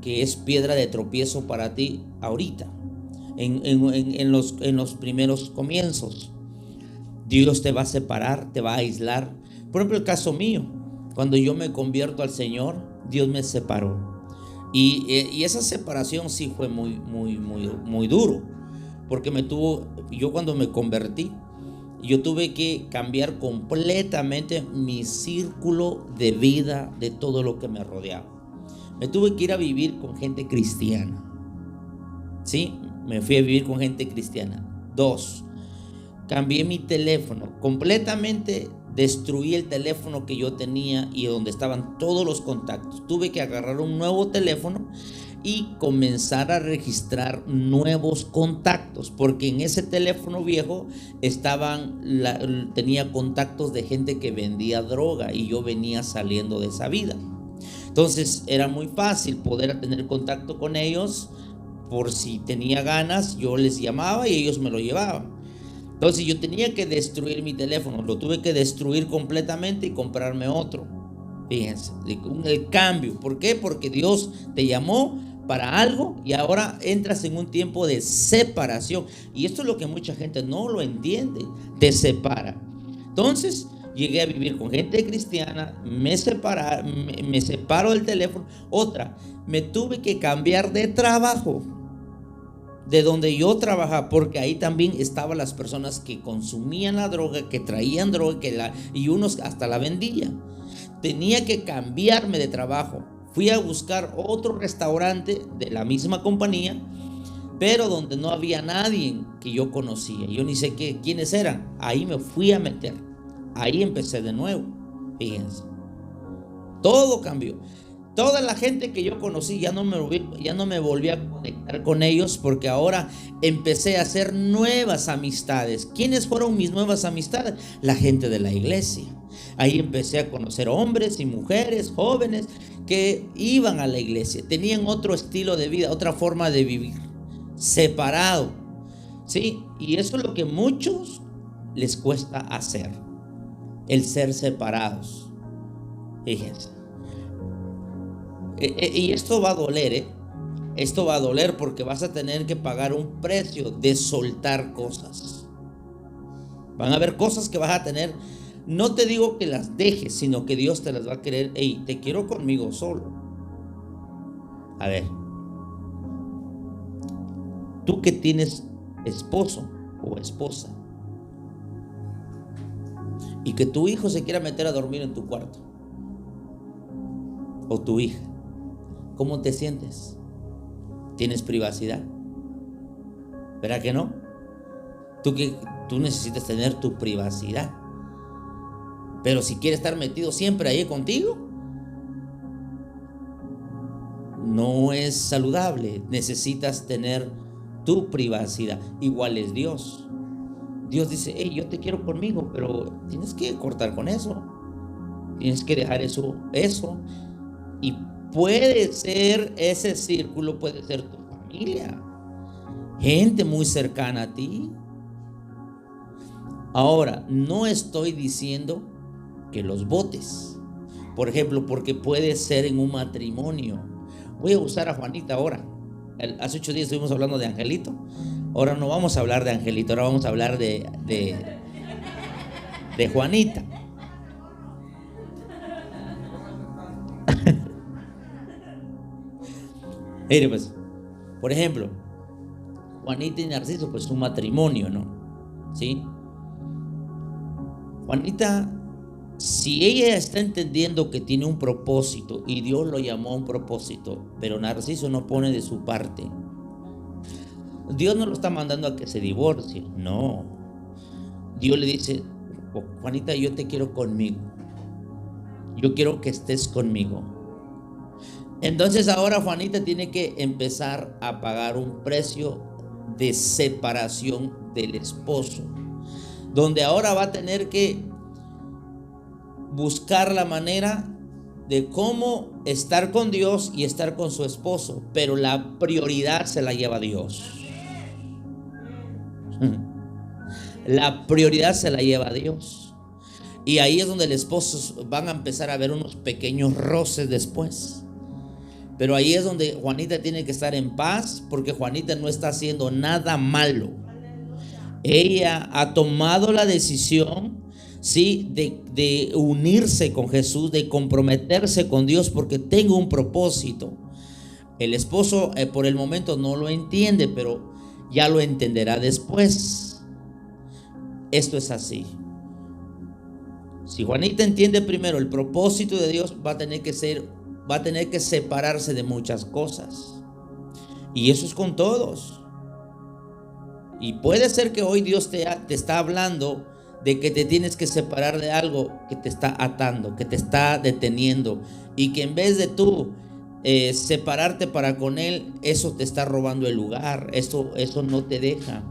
que es piedra de tropiezo para ti ahorita, en los primeros comienzos. Dios te va a separar, te va a aislar. Por ejemplo, el caso mío, cuando yo me convierto al Señor, Dios me separó, y esa separación sí fue muy, muy, muy, muy duro, porque yo cuando me convertí, yo tuve que cambiar completamente mi círculo de vida, de todo lo que me rodeaba. Me tuve que ir a vivir con gente cristiana. Sí, me fui a vivir con gente cristiana. 2, cambié mi teléfono completamente. Destruí el teléfono que yo tenía y donde estaban todos los contactos. Tuve que agarrar un nuevo teléfono y comenzar a registrar nuevos contactos, porque en ese teléfono viejo tenía contactos de gente que vendía droga, y yo venía saliendo de esa vida. Entonces era muy fácil poder tener contacto con ellos. Por si tenía ganas, yo les llamaba y ellos me lo llevaban. Entonces yo tenía que destruir mi teléfono, lo tuve que destruir completamente y comprarme otro. Fíjense, el cambio. ¿Por qué? Porque Dios te llamó para algo y ahora entras en un tiempo de separación. Y esto es lo que mucha gente no lo entiende, te separa. Entonces llegué a vivir con gente cristiana, me separo del teléfono. Otra, me tuve que cambiar de trabajo, de donde yo trabajaba, porque ahí también estaban las personas que consumían la droga, que traían droga, y unos hasta la vendían. Tenía que cambiarme de trabajo. Fui a buscar otro restaurante de la misma compañía, pero donde no había nadie que yo conocía. Yo ni sé quiénes eran. Ahí me fui a meter. Ahí empecé de nuevo. Fíjense. Todo cambió. Toda la gente que yo conocí ya no me volví a conectar con ellos, porque ahora empecé a hacer nuevas amistades. ¿Quiénes fueron mis nuevas amistades? La gente de la iglesia. Ahí empecé a conocer hombres y mujeres, jóvenes que iban a la iglesia, tenían otro estilo de vida, otra forma de vivir, separado. ¿Sí? Y eso es lo que a muchos les cuesta hacer, el ser separados. Fíjense. Y esto va a doler, Esto va a doler, porque vas a tener que pagar un precio de soltar cosas. Van a haber cosas que vas a tener. No te digo que las dejes, sino que Dios te las va a querer. Hey, te quiero conmigo solo. A ver, tú que tienes esposo o esposa, y que tu hijo se quiera meter a dormir en tu cuarto, o tu hija, ¿cómo te sientes? ¿Tienes privacidad? ¿Verdad que no? Tú necesitas tener tu privacidad. Pero si quiere estar metido siempre ahí contigo, no es saludable. Necesitas tener tu privacidad. Igual es Dios. Dios dice: hey, yo te quiero conmigo, pero tienes que cortar con eso. Tienes que dejar eso. Y puede ser, ese círculo puede ser tu familia, gente muy cercana a ti. Ahora, no estoy diciendo que los botes, por ejemplo, porque puede ser en un matrimonio. Voy a usar a Juanita ahora. Hace 8 días estuvimos hablando de Angelito. Ahora no vamos a hablar de Angelito, ahora vamos a hablar de Juanita. Mire, pues, por ejemplo, Juanita y Narciso, pues un matrimonio, ¿no? ¿Sí? Juanita, si ella está entendiendo que tiene un propósito y Dios lo llamó a un propósito, pero Narciso no pone de su parte, Dios no lo está mandando a que se divorcie, no. Dios le dice: Juanita, yo te quiero conmigo, yo quiero que estés conmigo. Entonces ahora Juanita tiene que empezar a pagar un precio de separación del esposo, donde ahora va a tener que buscar la manera de cómo estar con Dios y estar con su esposo, pero la prioridad se la lleva Dios. La prioridad se la lleva Dios. Y ahí es donde el esposo van a empezar a ver unos pequeños roces después. Pero ahí es donde Juanita tiene que estar en paz, porque Juanita no está haciendo nada malo. Ella ha tomado la decisión, ¿sí?, de unirse con Jesús, de comprometerse con Dios, porque tengo un propósito. El esposo por el momento no lo entiende, pero ya lo entenderá después. Esto es así. Si Juanita entiende primero el propósito de Dios, va a tener que separarse de muchas cosas. Y eso es con todos. Y puede ser que hoy Dios te está hablando de que te tienes que separar de algo que te está atando, que te está deteniendo, y que en vez de tú separarte para con Él, eso te está robando el lugar, eso no te deja.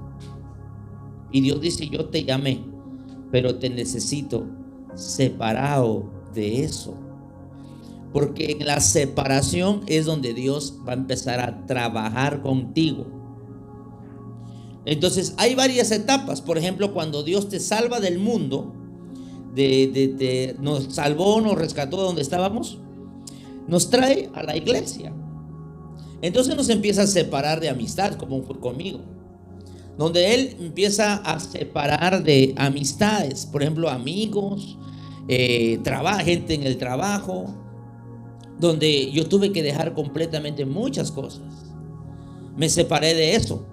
Y Dios dice: yo te llamé, pero te necesito separado de eso. Porque en la separación es donde Dios va a empezar a trabajar contigo. Entonces hay varias etapas. Por ejemplo, cuando Dios te salva del mundo, nos salvó, nos rescató de donde estábamos, nos trae a la iglesia. Entonces nos empieza a separar de amistad, como fue conmigo, donde Él empieza a separar de amistades. Por ejemplo, amigos, gente en el trabajo, donde yo tuve que dejar completamente muchas cosas. Me separé de eso.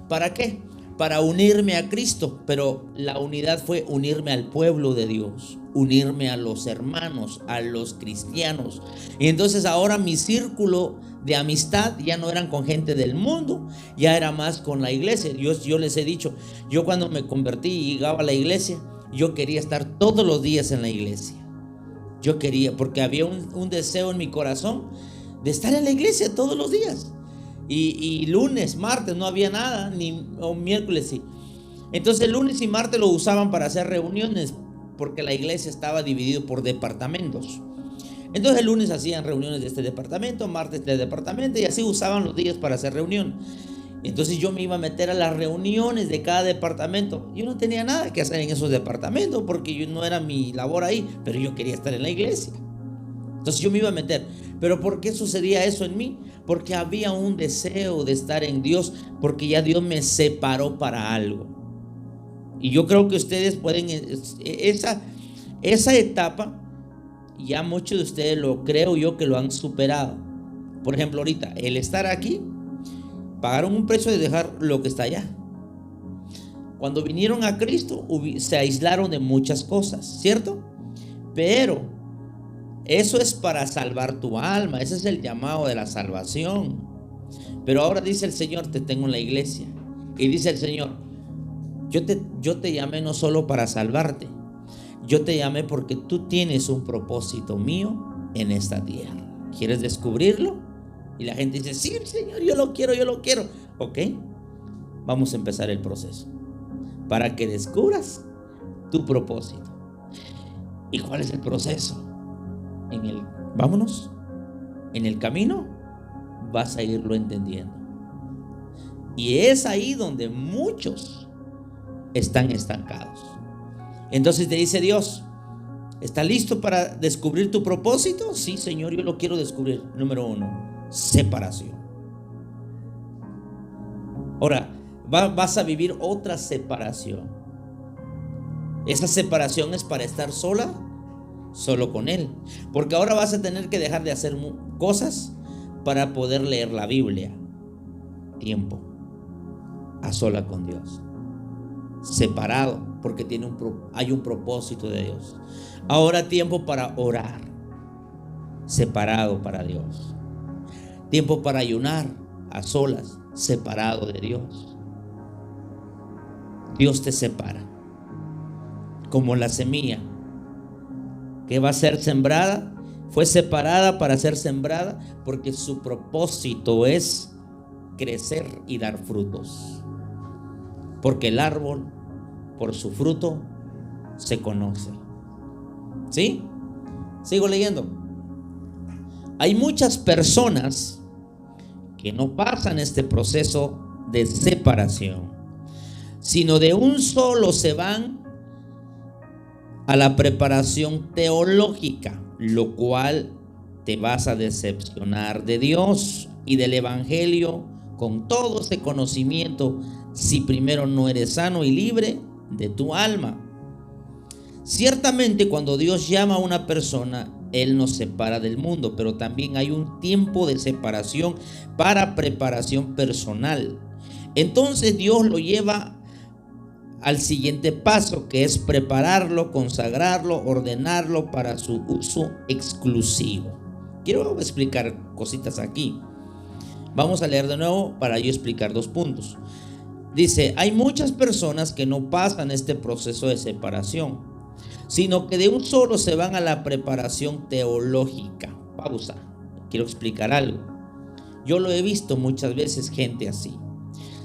¿Para qué? Para unirme a Cristo. Pero la unidad fue unirme al pueblo de Dios, unirme a los hermanos, a los cristianos. Y entonces ahora mi círculo de amistad ya no eran con gente del mundo, ya era más con la iglesia. Yo les he dicho, yo cuando me convertí y llegaba a la iglesia, yo quería estar todos los días en la iglesia. Yo quería, porque había un deseo en mi corazón de estar en la iglesia todos los días. Y lunes, martes no había nada, o miércoles sí. Entonces lunes y martes lo usaban para hacer reuniones, porque la iglesia estaba dividida por departamentos. Entonces el lunes hacían reuniones de este departamento, martes de este departamento, y así usaban los días para hacer reunión. Entonces yo me iba a meter a las reuniones de cada departamento. Yo no tenía nada que hacer en esos departamentos, porque no era mi labor ahí, pero yo quería estar en la iglesia. Entonces yo me iba a meter. ¿Pero por qué sucedía eso en mí? Porque había un deseo de estar en Dios, porque ya Dios me separó para algo. Y yo creo que ustedes pueden, esa etapa, ya muchos de ustedes, lo creo yo, que lo han superado. Por ejemplo, ahorita, el estar aquí, pagaron un precio de dejar lo que está allá. Cuando vinieron a Cristo, se aislaron de muchas cosas, ¿cierto? Pero eso es para salvar tu alma. Ese es el llamado de la salvación. Pero ahora dice el Señor: te tengo en la iglesia. Y dice el Señor: yo te llamé no solo para salvarte, yo te llamé porque tú tienes un propósito mío en esta tierra. ¿Quieres descubrirlo? Y la gente dice: sí, Señor, yo lo quiero. Ok, vamos a empezar el proceso para que descubras tu propósito. ¿Y cuál es el proceso? vámonos, en el camino vas a irlo entendiendo. Y es ahí donde muchos están estancados. Entonces te dice Dios: ¿estás listo para descubrir tu propósito? Sí, Señor, yo lo quiero descubrir. Número 1, separación. Ahora, vas a vivir otra separación. Esa separación es para estar solo con Él. Porque ahora vas a tener que dejar de hacer cosas para poder leer la Biblia. Tiempo a sola con Dios. Separado, porque hay un propósito de Dios. Ahora tiempo para orar, separado para Dios. Tiempo para ayunar a solas, separado de Dios. Dios te separa, como la semilla que va a ser sembrada, fue separada para ser sembrada, porque su propósito es crecer y dar frutos. Porque el árbol por su fruto se conoce. ¿Sí? Sigo leyendo. Hay muchas personas que no pasan este proceso de separación, sino de un solo se van a la preparación teológica, lo cual te vas a decepcionar de Dios y del Evangelio con todo ese conocimiento si primero no eres sano y libre de tu alma. Ciertamente, cuando Dios llama a una persona, Él nos separa del mundo, pero también hay un tiempo de separación para preparación personal. Entonces Dios lo lleva al siguiente paso, que es prepararlo, consagrarlo, ordenarlo para su uso exclusivo. Quiero explicar cositas aquí. Vamos a leer de nuevo para yo explicar 2 puntos. Dice: hay muchas personas que no pasan este proceso de separación, sino que de un solo se van a la preparación teológica. Pausa. Quiero explicar algo. Yo lo he visto muchas veces, gente así.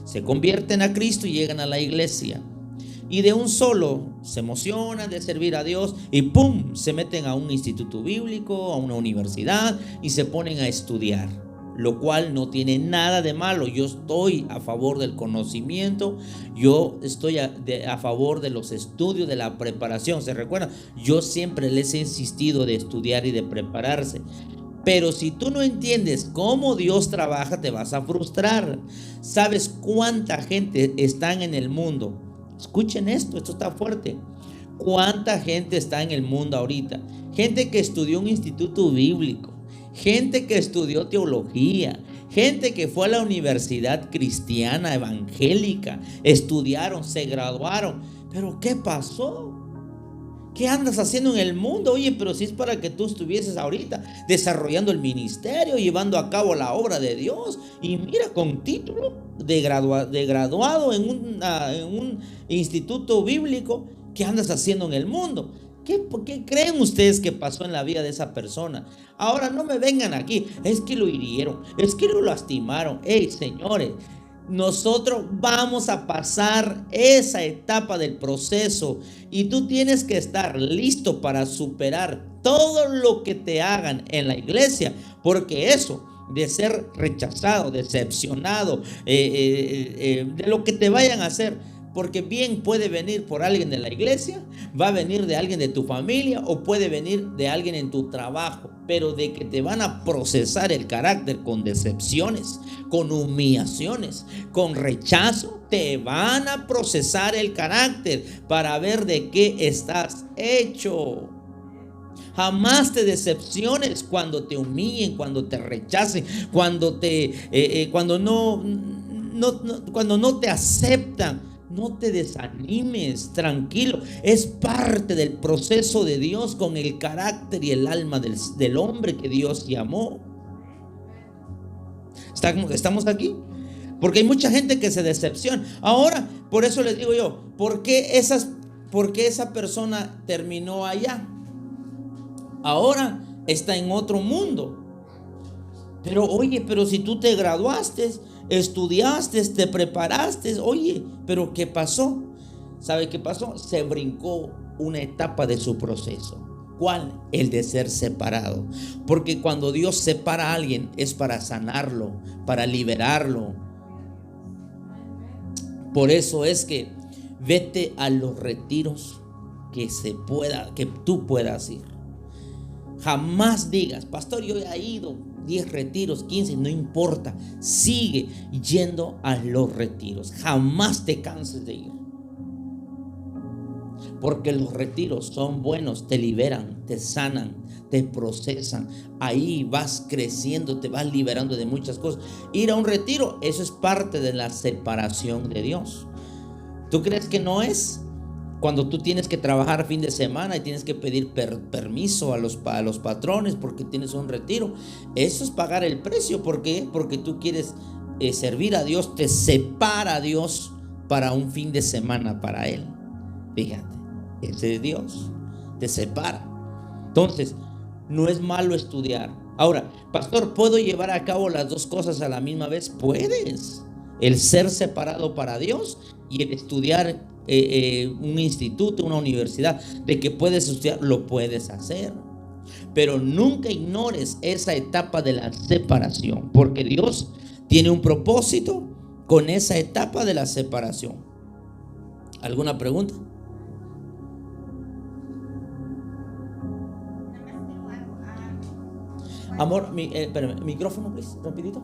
Se convierten a Cristo y llegan a la iglesia, y de un solo se emocionan de servir a Dios y ¡pum!, se meten a un instituto bíblico, a una universidad y se ponen a estudiar, lo cual no tiene nada de malo. Yo estoy a favor del conocimiento, yo estoy a favor de los estudios, de la preparación. ¿Se recuerdan? Yo siempre les he insistido de estudiar y de prepararse. Pero si tú no entiendes cómo Dios trabaja, te vas a frustrar. ¿Sabes cuánta gente está en el mundo? Escuchen esto está fuerte. ¿Cuánta gente está en el mundo ahorita? Gente que estudió un instituto bíblico, gente que estudió teología, gente que fue a la universidad cristiana evangélica, estudiaron, se graduaron. ¿Pero qué pasó? ¿Qué andas haciendo en el mundo? Oye, pero si es para que tú estuvieses ahorita desarrollando el ministerio, llevando a cabo la obra de Dios, y mira, con título de graduado en un instituto bíblico, ¿qué andas haciendo en el mundo? ¿Qué creen ustedes que pasó en la vida de esa persona? Ahora no me vengan aquí, es que lo hirieron, es que lo lastimaron. Hey, señores, nosotros vamos a pasar esa etapa del proceso y tú tienes que estar listo para superar todo lo que te hagan en la iglesia, porque eso de ser rechazado, decepcionado, de lo que te vayan a hacer, porque bien puede venir por alguien de la iglesia, va a venir de alguien de tu familia o puede venir de alguien en tu trabajo, pero de que te van a procesar el carácter con decepciones, con humillaciones, con rechazo, te van a procesar el carácter para ver de qué estás hecho. Jamás te decepciones cuando te humillen, cuando te rechacen, cuando no te aceptan. No te desanimes, tranquilo. Es parte del proceso de Dios con el carácter y el alma del hombre que Dios llamó. ¿Estamos aquí? Porque hay mucha gente que se decepciona. Ahora, por eso les digo yo, ¿por qué esa persona terminó allá? Ahora está en otro mundo. Pero oye, pero si tú te graduaste, estudiaste, te preparaste, oye, pero ¿qué pasó? ¿Sabe qué pasó? Se brincó una etapa de su proceso. ¿Cuál? El de ser separado. Porque cuando Dios separa a alguien es para sanarlo, para liberarlo. Por eso es que vete a los retiros que tú puedas ir. Jamás digas, pastor, yo he ido 10 retiros, 15, no importa. Sigue yendo a los retiros. Jamás te canses de ir. Porque los retiros son buenos, te liberan, te sanan, te procesan. Ahí vas creciendo, te vas liberando de muchas cosas. Ir a un retiro, eso es parte de la separación de Dios. ¿Tú crees que no es? Cuando tú tienes que trabajar fin de semana y tienes que pedir permiso a los patrones porque tienes un retiro, eso es pagar el precio. ¿Por qué? Porque tú quieres servir a Dios, te separa a Dios para un fin de semana para Él. Fíjate. Ese es Dios, te separa. Entonces, no es malo estudiar. Ahora, pastor, ¿puedo llevar a cabo las dos cosas a la misma vez? Puedes. El ser separado para Dios y el estudiar un instituto, una universidad. De que puedes estudiar, lo puedes hacer. Pero nunca ignores esa etapa de la separación, porque Dios tiene un propósito con esa etapa de la separación. ¿Alguna pregunta? Amor, espérame, micrófono, please, rapidito.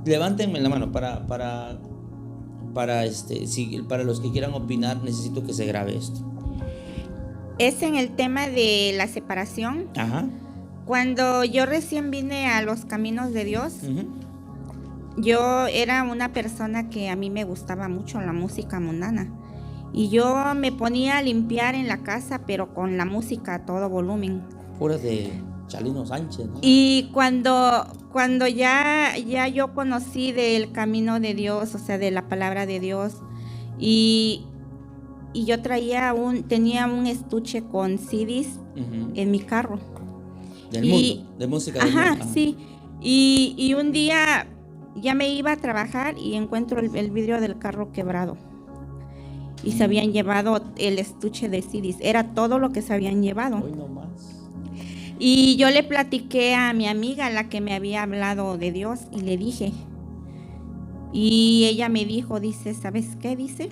Levántenme la mano para los que quieran opinar. Necesito que se grabe esto. Es en el tema de la separación. Ajá. Cuando yo recién vine a los caminos de Dios, yo era una persona que a mí me gustaba mucho la música mundana. Y yo me ponía a limpiar en la casa, pero con la música a todo volumen. Puras de Chalino Sánchez, ¿no? Y cuando ya yo conocí del camino de Dios, o sea, de la palabra de Dios, y yo tenía un estuche con CDs en mi carro. Del mundo, de música del mundo. Ajá, sí. Y un día ya me iba a trabajar y encuentro el vidrio del carro quebrado. Y se habían llevado el estuche de CDs. Era todo lo que se habían llevado. Hoy no más. Y yo le platiqué a mi amiga, la que me había hablado de Dios, y le dije. Y ella me dijo, dice, ¿sabes qué? Dice,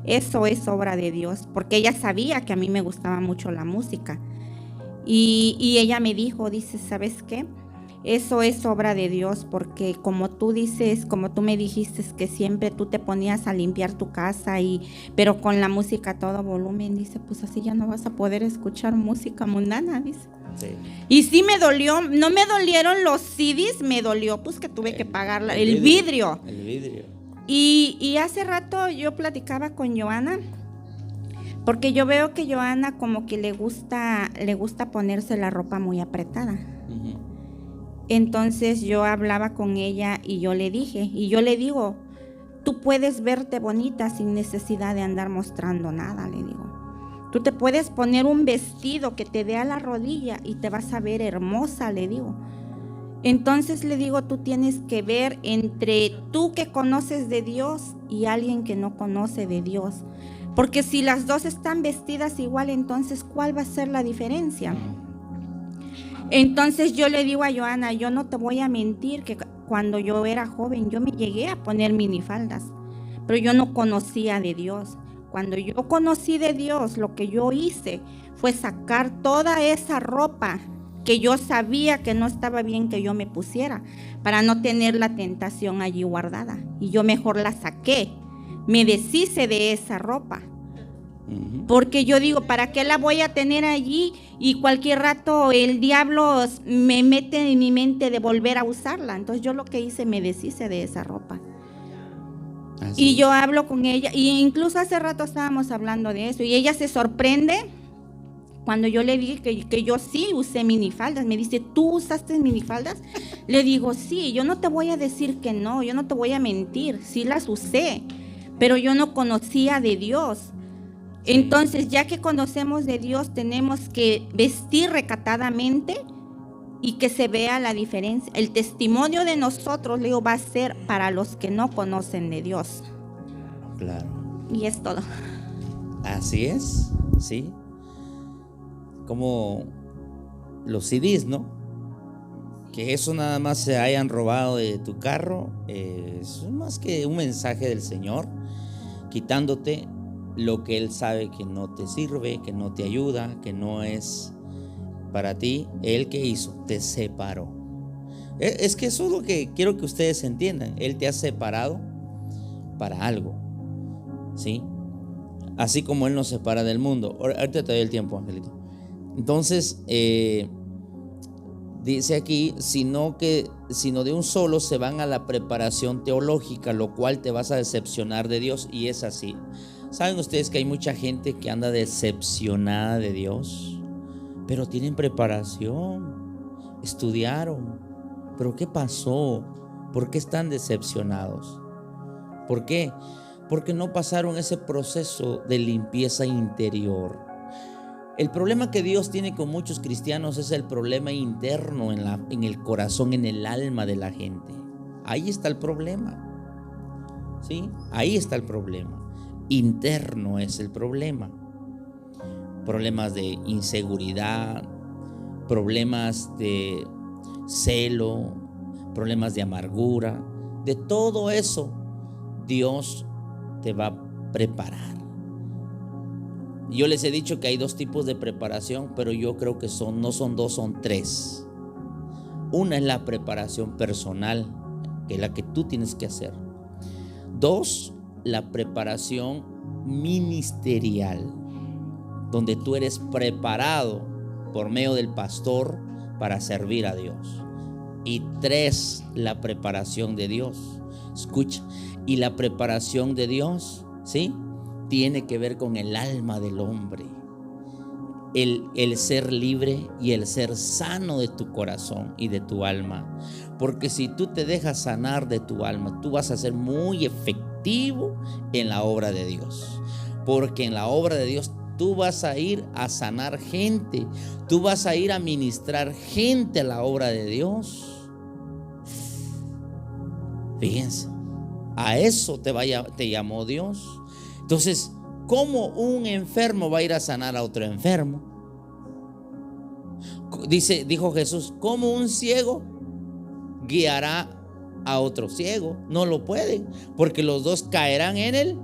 eso es obra de Dios. Porque ella sabía que a mí me gustaba mucho la música. Y ella me dijo, dice, ¿sabes qué? Eso es obra de Dios, porque como tú dices, como tú me dijiste que siempre tú te ponías a limpiar tu casa, pero con la música a todo volumen, dice, pues así ya no vas a poder escuchar música mundana, dice. Sí. Y sí me dolió, no me dolieron los CDs, me dolió pues que tuve que pagar el vidrio. El vidrio. Y hace rato yo platicaba con Joana, porque yo veo que Joana como que le gusta ponerse la ropa muy apretada. Entonces yo hablaba con ella y yo le digo, tú puedes verte bonita sin necesidad de andar mostrando nada, le digo. Tú te puedes poner un vestido que te dé a la rodilla y te vas a ver hermosa, le digo. Entonces le digo, tú tienes que ver entre tú que conoces de Dios y alguien que no conoce de Dios. Porque si las dos están vestidas igual, entonces ¿cuál va a ser la diferencia? Entonces yo le digo a Joana, yo no te voy a mentir que cuando yo era joven yo me llegué a poner minifaldas, pero yo no conocía de Dios. Cuando yo conocí de Dios, lo que yo hice fue sacar toda esa ropa que yo sabía que no estaba bien que yo me pusiera, para no tener la tentación allí guardada. Y yo mejor la saqué, me deshice de esa ropa. Porque yo digo, ¿para qué la voy a tener allí? Y cualquier rato el diablo me mete en mi mente de volver a usarla. Entonces yo lo que hice, me deshice de esa ropa. Así. Y yo hablo con ella, y incluso hace rato estábamos hablando de eso, y ella se sorprende cuando yo le dije que yo sí usé minifaldas. Me dice, ¿tú usaste minifaldas? Le digo, sí, yo no te voy a decir que no, yo no te voy a mentir, sí las usé, pero yo no conocía de Dios. Entonces, ya que conocemos de Dios, tenemos que vestir recatadamente y que se vea la diferencia. El testimonio de nosotros, Leo, va a ser para los que no conocen de Dios. Claro. Y es todo. Así es, ¿sí? Como los CDs, ¿no? Que eso nada más se hayan robado de tu carro, es más que un mensaje del Señor, quitándote lo que Él sabe que no te sirve, que no te ayuda, que no es para ti. Él, ¿qué hizo? Te separó. Es que eso es lo que quiero que ustedes entiendan. Él te ha separado para algo, ¿sí? Así como Él nos separa del mundo. Ahorita te doy el tiempo, Angelito. Entonces, dice aquí, sino de un solo se van a la preparación teológica, lo cual te vas a decepcionar de Dios. Y es así. ¿Saben ustedes que hay mucha gente que anda decepcionada de Dios? Pero tienen preparación, estudiaron. ¿Pero qué pasó? ¿Por qué están decepcionados? ¿Por qué? Porque no pasaron ese proceso de limpieza interior. El problema que Dios tiene con muchos cristianos es el problema interno en el corazón, en el alma de la gente. Ahí está el problema, ¿sí? Ahí está el problema. Interno es el problema. Problemas de inseguridad, problemas de celo, problemas de amargura. De todo eso, Dios te va a preparar. Yo les he dicho que hay dos tipos de preparación, pero yo creo que no son dos, son tres. Una es la preparación personal, que es la que tú tienes que hacer. Dos, la preparación ministerial, donde tú eres preparado por medio del pastor para servir a Dios. Y tres, la preparación de Dios. Escucha, y la preparación de Dios, ¿sí?, tiene que ver con el alma del hombre, el ser libre y el ser sano de tu corazón y de tu alma. Porque si tú te dejas sanar de tu alma, tú vas a ser muy efectivo en la obra de Dios. Porque en la obra de Dios tú vas a ir a sanar gente, tú vas a ir a ministrar gente a la obra de Dios. Fíjense, a eso te llamó Dios. Entonces, ¿cómo un enfermo va a ir a sanar a otro enfermo? Dijo Jesús, ¿cómo un ciego guiará a otro ciego? No lo pueden, porque los dos caerán en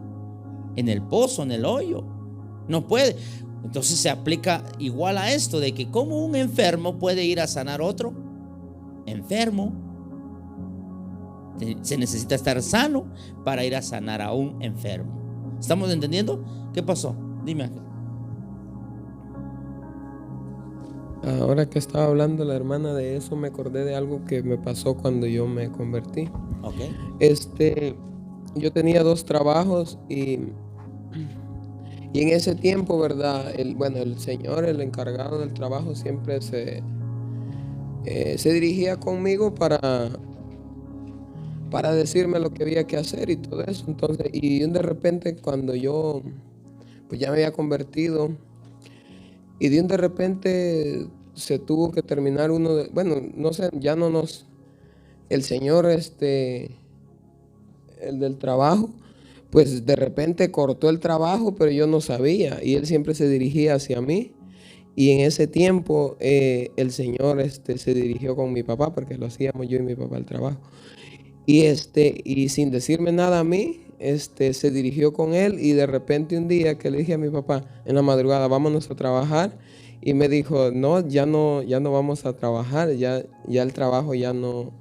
el pozo, en el hoyo. No puede. Entonces se aplica igual a esto, de que ¿cómo un enfermo puede ir a sanar a otro enfermo? Se necesita estar sano para ir a sanar a un enfermo. ¿Estamos entendiendo? ¿Qué pasó? Dime, Ángel. Ahora que estaba hablando la hermana de eso, me acordé de algo que me pasó cuando yo me convertí. Okay. Yo tenía 2 trabajos y en ese tiempo, ¿verdad? El señor, el encargado del trabajo, siempre se dirigía conmigo para decirme lo que había que hacer y todo eso. Entonces, y de repente cuando yo pues ya me había convertido, y de repente se tuvo que terminar no sé, ya no nos, el señor el del trabajo, pues de repente cortó el trabajo, pero yo no sabía, y él siempre se dirigía hacia mí. Y en ese tiempo el señor se dirigió con mi papá, porque lo hacíamos yo y mi papá el trabajo. Y sin decirme nada a mí, se dirigió con él, y de repente un día que le dije a mi papá en la madrugada, vámonos a trabajar, y me dijo, no, ya no vamos a trabajar, ya el trabajo ya no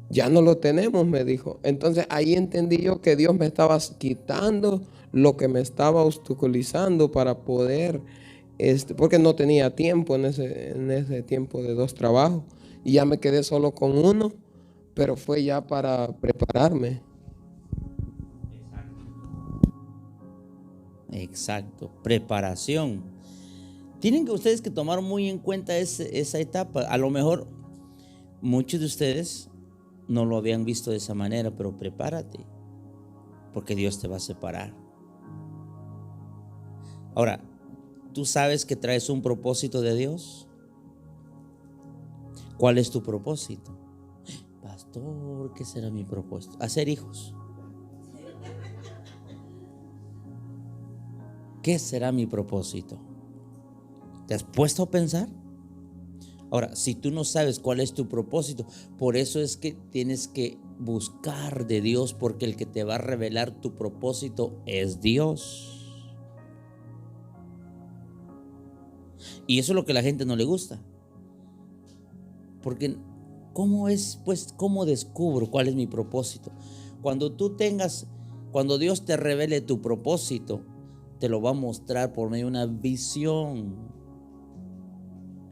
lo tenemos, me dijo. Entonces ahí entendí yo que Dios me estaba quitando lo que me estaba obstaculizando para poder, porque no tenía tiempo en ese tiempo de 2 trabajos, y ya me quedé solo con uno. Pero fue ya para prepararme. Exacto, preparación. Tienen que ustedes que tomar muy en cuenta esa etapa. A lo mejor muchos de ustedes no lo habían visto de esa manera, pero prepárate, porque Dios te va a separar. Ahora, ¿tú sabes que traes un propósito de Dios? ¿Cuál es tu propósito? Pastor, ¿qué será mi propósito? Hacer hijos. ¿qué será mi propósito? ¿Te has puesto a pensar? Ahora, si tú no sabes cuál es tu propósito, por eso es que tienes que buscar de Dios, porque el que te va a revelar tu propósito es Dios. Y eso es lo que a la gente no le gusta. Porque ¿cómo es, pues, cómo descubro cuál es mi propósito? Cuando Dios te revele tu propósito, te lo va a mostrar por medio de una visión.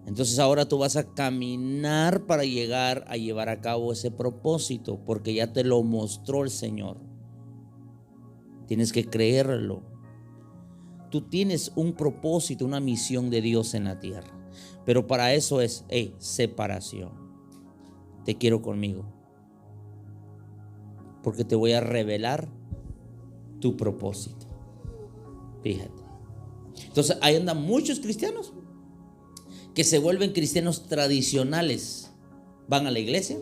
Entonces ahora tú vas a caminar para llegar a llevar a cabo ese propósito, porque ya te lo mostró el Señor. Tienes que creerlo. Tú tienes un propósito, una misión de Dios en la tierra, pero para eso es separación. Te quiero conmigo, porque te voy a revelar tu propósito. Fíjate. Entonces ahí andan muchos cristianos que se vuelven cristianos tradicionales. Van a la iglesia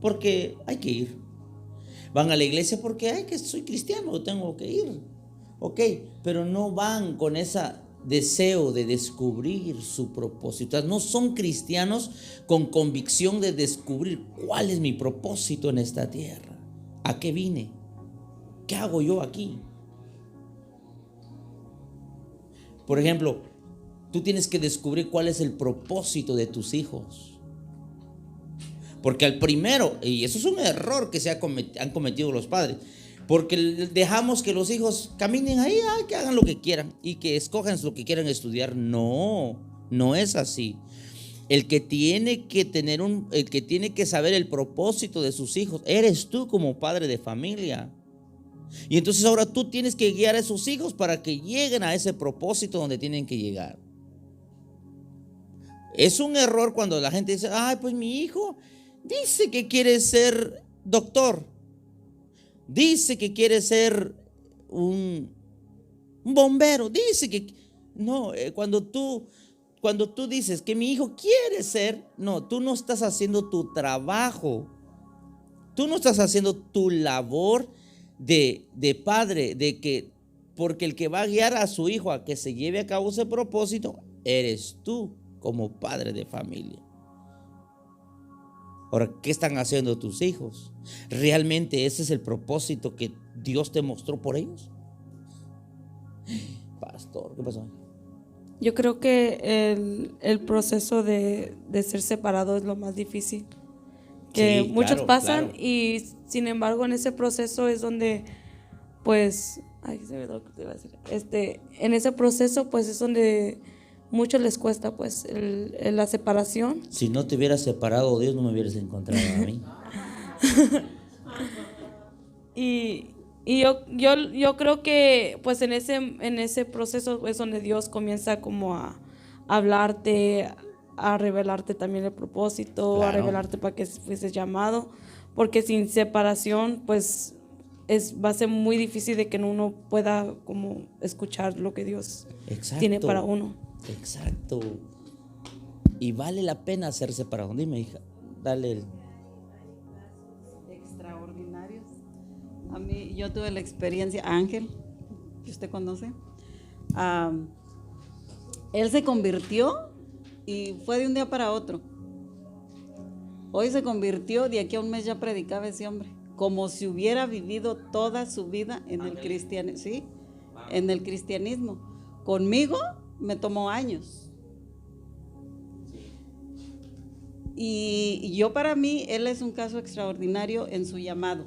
porque hay que ir. Van a la iglesia porque soy cristiano, tengo que ir. Ok, pero no van con ese deseo de descubrir su propósito. No son cristianos con convicción de descubrir cuál es mi propósito en esta tierra. ¿A qué vine? ¿Qué hago yo aquí? Por ejemplo, tú tienes que descubrir cuál es el propósito de tus hijos. Porque al primero, y eso es un error que han cometido los padres, porque dejamos que los hijos caminen ahí, que hagan lo que quieran y que escojan lo que quieran estudiar. No es así. El que tiene que saber el propósito de sus hijos eres tú como padre de familia. Y entonces ahora tú tienes que guiar a esos hijos para que lleguen a ese propósito donde tienen que llegar. Es un error cuando la gente dice: pues mi hijo dice que quiere ser doctor, dice que quiere ser un bombero, dice que... No, cuando tú dices que mi hijo quiere ser, no, tú no estás haciendo tu trabajo, tú no estás haciendo tu labor de padre, porque el que va a guiar a su hijo a que se lleve a cabo ese propósito eres tú como padre de familia. Ahora, ¿qué están haciendo tus hijos? ¿Realmente ese es el propósito que Dios te mostró por ellos? Pastor, ¿qué pasó? Yo creo que el proceso de ser separado es lo más difícil. Que Sí, muchos claro, pasan, claro. y sin embargo en ese proceso es donde, pues, se me olvidó lo que te iba a decir. En ese proceso pues es donde muchos les cuesta pues la separación. Si no te hubieras separado, Dios no me hubieras encontrado a mí. Y yo creo que pues en ese proceso es donde Dios comienza como a hablarte, a revelarte también el propósito, Claro. a revelarte para que fueses llamado, porque sin separación pues va a ser muy difícil de que uno pueda como escuchar lo que Dios Exacto. tiene para uno. Exacto. Y vale la pena ser separado. Dime, hija, dale el... Extraordinarios. A mí, yo tuve la experiencia, Ángel, que usted conoce. Él se convirtió y fue de un día para otro. Hoy se convirtió, de aquí a un mes ya predicaba ese hombre, como si hubiera vivido toda su vida en el cristianismo. Sí, en el cristianismo. Conmigo me tomó años. Y yo, para mí, él es un caso extraordinario en su llamado.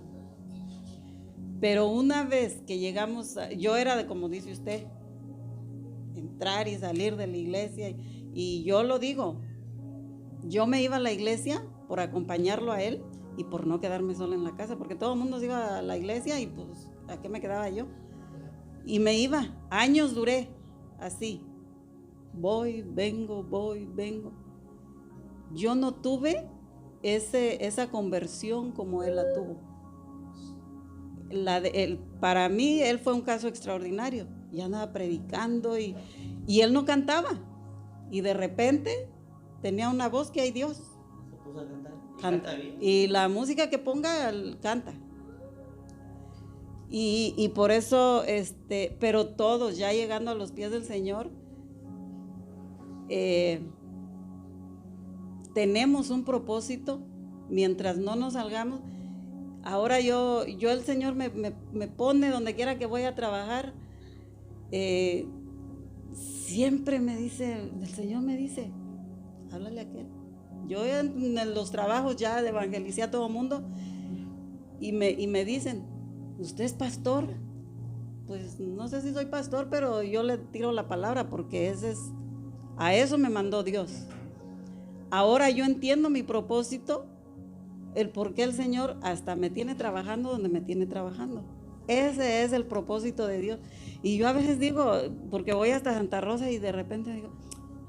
Pero una vez que llegamos, yo era de, como dice usted, entrar y salir de la iglesia. Y yo lo digo, yo me iba a la iglesia por acompañarlo a él y por no quedarme sola en la casa, porque todo el mundo se iba a la iglesia y pues, ¿a qué me quedaba yo? Y me iba, años duré así, voy, vengo. Yo no tuve esa conversión como él la tuvo. Para mí él fue un caso extraordinario. Y andaba predicando y él no cantaba. Y de repente tenía una voz que hay Dios. Se puso a cantar. Canta. Y la música que ponga, él canta. Y por eso, pero todos ya llegando a los pies del Señor, tenemos un propósito. Mientras no nos salgamos, ahora yo el Señor me pone donde quiera que voy a trabajar, siempre me dice, el Señor me dice, háblale a aquel. Yo en los trabajos ya evangelicé a todo mundo y me dicen, ¿usted es pastor? Pues no sé si soy pastor, pero yo le tiro la palabra porque a eso me mandó Dios. Ahora yo entiendo mi propósito, el por qué el Señor hasta me tiene trabajando donde me tiene trabajando. Ese es el propósito de Dios. Y yo a veces digo, porque voy hasta Santa Rosa y de repente digo,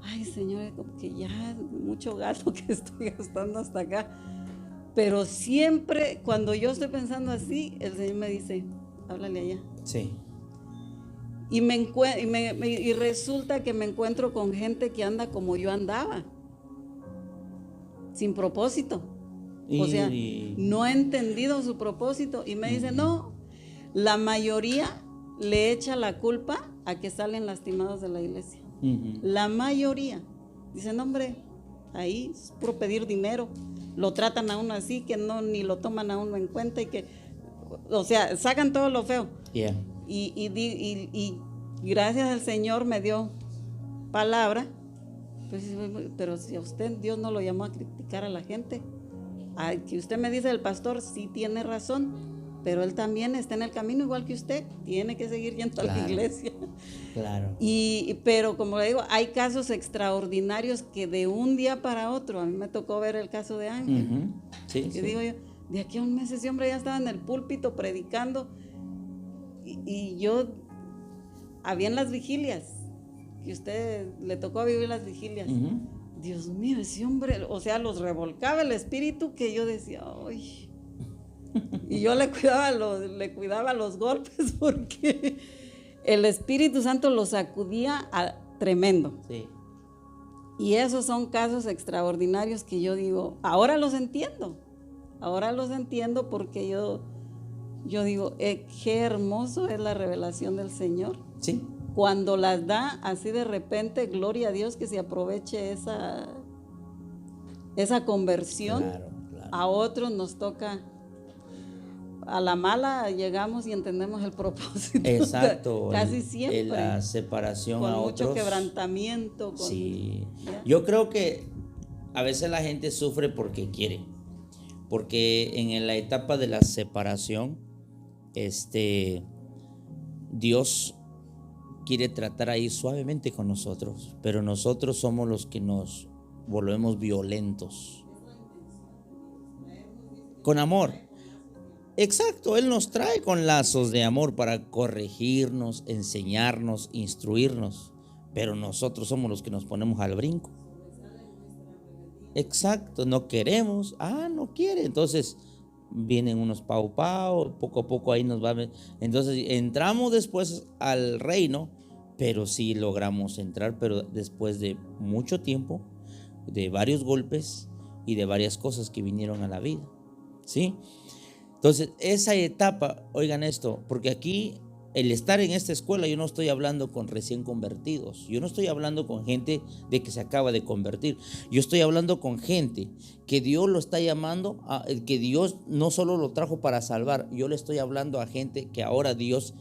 ay Señor, como que ya mucho gasto que estoy gastando hasta acá. Pero siempre cuando yo estoy pensando así, el Señor me dice, háblale allá. Sí. Y resulta que me encuentro con gente que anda como yo andaba, sin propósito. O sea, no ha entendido su propósito y me dice, no, la mayoría le echa la culpa a que salen lastimados de la iglesia. La mayoría. Dice, no hombre, ahí es puro pedir dinero. Lo tratan a uno así que no, ni lo toman a uno en cuenta y que, o sea, sacan todo lo feo. Yeah. Y gracias al Señor me dio palabra, pues, pero si a usted Dios no lo llamó a criticar a la gente. Que usted me dice el pastor, sí tiene razón, pero él también está en el camino igual que usted, tiene que seguir yendo a la iglesia. Claro. Pero como le digo, hay casos extraordinarios que de un día para otro, a mí me tocó ver el caso de Ángel. Sí, que digo yo, de aquí a un mes ese hombre ya estaba en el púlpito predicando y yo, habían las vigilias, que usted le tocó vivir las vigilias. Dios mío, ese hombre, o sea, los revolcaba el espíritu que yo decía, ay. Y yo le cuidaba los golpes porque el Espíritu Santo los sacudía tremendo. Sí. Y esos son casos extraordinarios que yo digo, ahora los entiendo porque yo digo, qué hermoso es la revelación del Señor. Sí. Cuando las da así de repente, gloria a Dios que se aproveche esa conversión. Claro. A otros nos toca, a la mala llegamos y entendemos el propósito. Exacto. Casi siempre. La separación con a mucho otros. quebrantamiento. Sí. ¿ya? Yo creo que a veces la gente sufre porque quiere. Porque en la etapa de la separación, Dios quiere tratar ahí suavemente con nosotros, pero nosotros somos los que nos volvemos violentos. Con amor. Exacto, Él nos trae con lazos de amor para corregirnos, enseñarnos, instruirnos, pero nosotros somos los que nos ponemos al brinco. Exacto, no queremos, no quiere, entonces vienen unos poco a poco ahí nos va. Entonces entramos después al reino, pero sí logramos entrar, pero después de mucho tiempo, de varios golpes y de varias cosas que vinieron a la vida, ¿sí? Entonces esa etapa, oigan esto, porque aquí el estar en esta escuela, yo no estoy hablando con recién convertidos, yo no estoy hablando con gente de que se acaba de convertir, yo estoy hablando con gente que Dios lo está llamando, que Dios no solo lo trajo para salvar, yo le estoy hablando a gente que ahora Dios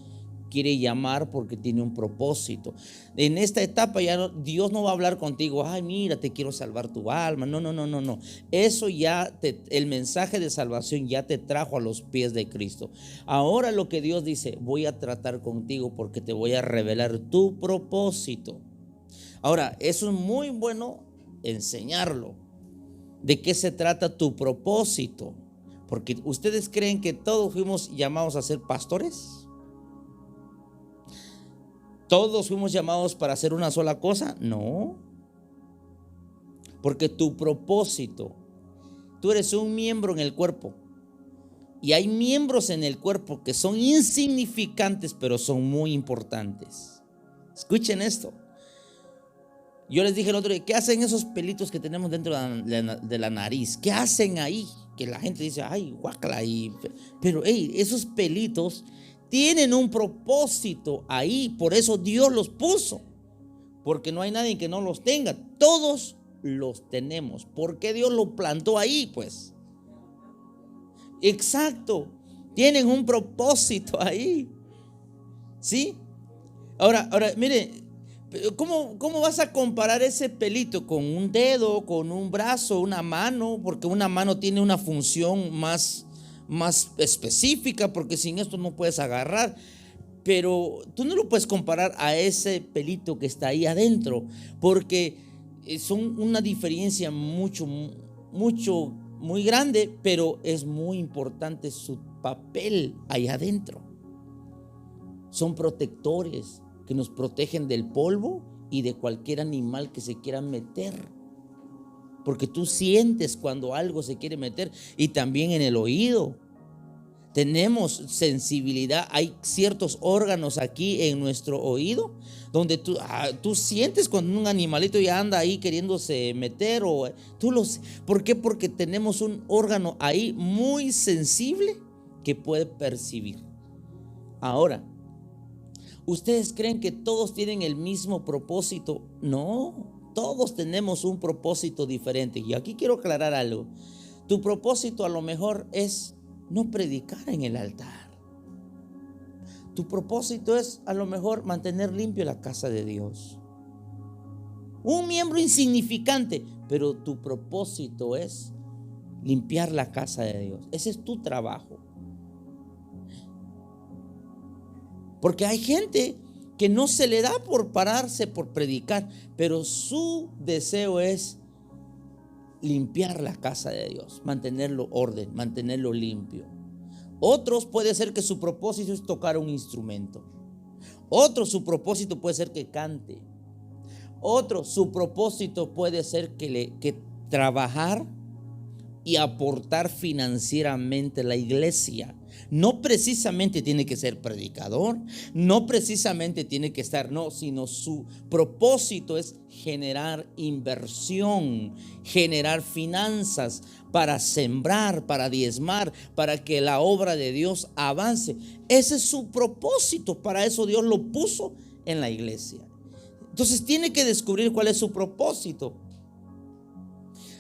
quiere llamar porque tiene un propósito. En esta etapa ya Dios no va a hablar contigo, ay mira, te quiero salvar tu alma, no. Eso ya, el mensaje de salvación ya te trajo a los pies de Cristo. Ahora lo que Dios dice, voy a tratar contigo porque te voy a revelar tu propósito. Ahora, eso es muy bueno enseñarlo. ¿De qué se trata tu propósito? Porque ustedes creen que todos fuimos llamados a ser pastores. ¿Todos fuimos llamados para hacer una sola cosa? No. Porque tu propósito, tú eres un miembro en el cuerpo. Y hay miembros en el cuerpo que son insignificantes, pero son muy importantes. Escuchen esto. Yo les dije el otro día, ¿qué hacen esos pelitos que tenemos dentro de la nariz? ¿Qué hacen ahí? Que la gente dice, ay, guácala. Pero esos pelitos tienen un propósito ahí, por eso Dios los puso, porque no hay nadie que no los tenga, todos los tenemos. ¿Por qué Dios lo plantó ahí? Pues exacto, tienen un propósito ahí, ¿sí? Ahora, mire, ¿cómo vas a comparar ese pelito con un dedo, con un brazo, una mano? Porque una mano tiene una función más específica, porque sin esto no puedes agarrar. Pero tú no lo puedes comparar a ese pelito que está ahí adentro, porque son una diferencia muy grande, pero es muy importante su papel ahí adentro. Son protectores que nos protegen del polvo y de cualquier animal que se quiera meter. Porque tú sientes cuando algo se quiere meter, y también en el oído. Tenemos sensibilidad, hay ciertos órganos aquí en nuestro oído donde tú sientes cuando un animalito ya anda ahí queriéndose meter, o ¿por qué? Porque tenemos un órgano ahí muy sensible que puede percibir. Ahora, ¿ustedes creen que todos tienen el mismo propósito? No, todos tenemos un propósito diferente. Y aquí quiero aclarar algo. Tu propósito a lo mejor es no predicar en el altar. Tu propósito es a lo mejor mantener limpio la casa de Dios. Un miembro insignificante, pero tu propósito es limpiar la casa de Dios. Ese es tu trabajo. Porque hay gente que no se le da por pararse, por predicar, pero su deseo es limpiar la casa de Dios, mantenerlo orden, mantenerlo limpio. Otros puede ser que su propósito es tocar un instrumento. Otro, su propósito puede ser que cante. Otro, su propósito puede ser que trabajar y aportar financieramente a la iglesia. No precisamente tiene que ser predicador, no precisamente tiene que estar, no, sino su propósito es generar inversión, generar finanzas para sembrar, para diezmar, para que la obra de Dios avance. Ese es su propósito, para eso Dios lo puso en la iglesia. Entonces tiene que descubrir cuál es su propósito,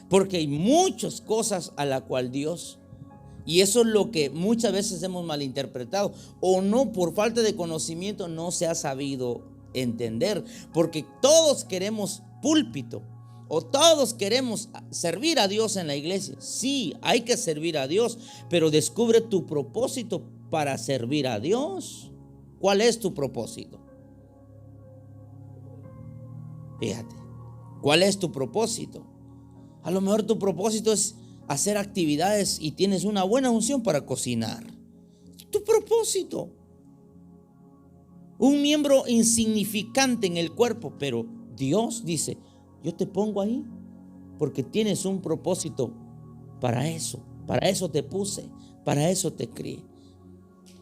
porque hay muchas cosas a la cual Dios, y eso es lo que muchas veces hemos malinterpretado, o no, por falta de conocimiento no se ha sabido entender, porque todos queremos púlpito, o todos queremos servir a Dios en la iglesia. Sí, hay que servir a Dios, pero descubre tu propósito para servir a Dios. ¿Cuál es tu propósito? Fíjate, ¿cuál es tu propósito? A lo mejor tu propósito es hacer actividades y tienes una buena unción para cocinar. Tu propósito. Un miembro insignificante en el cuerpo, pero Dios dice: yo te pongo ahí porque tienes un propósito para eso te puse, para eso te crié.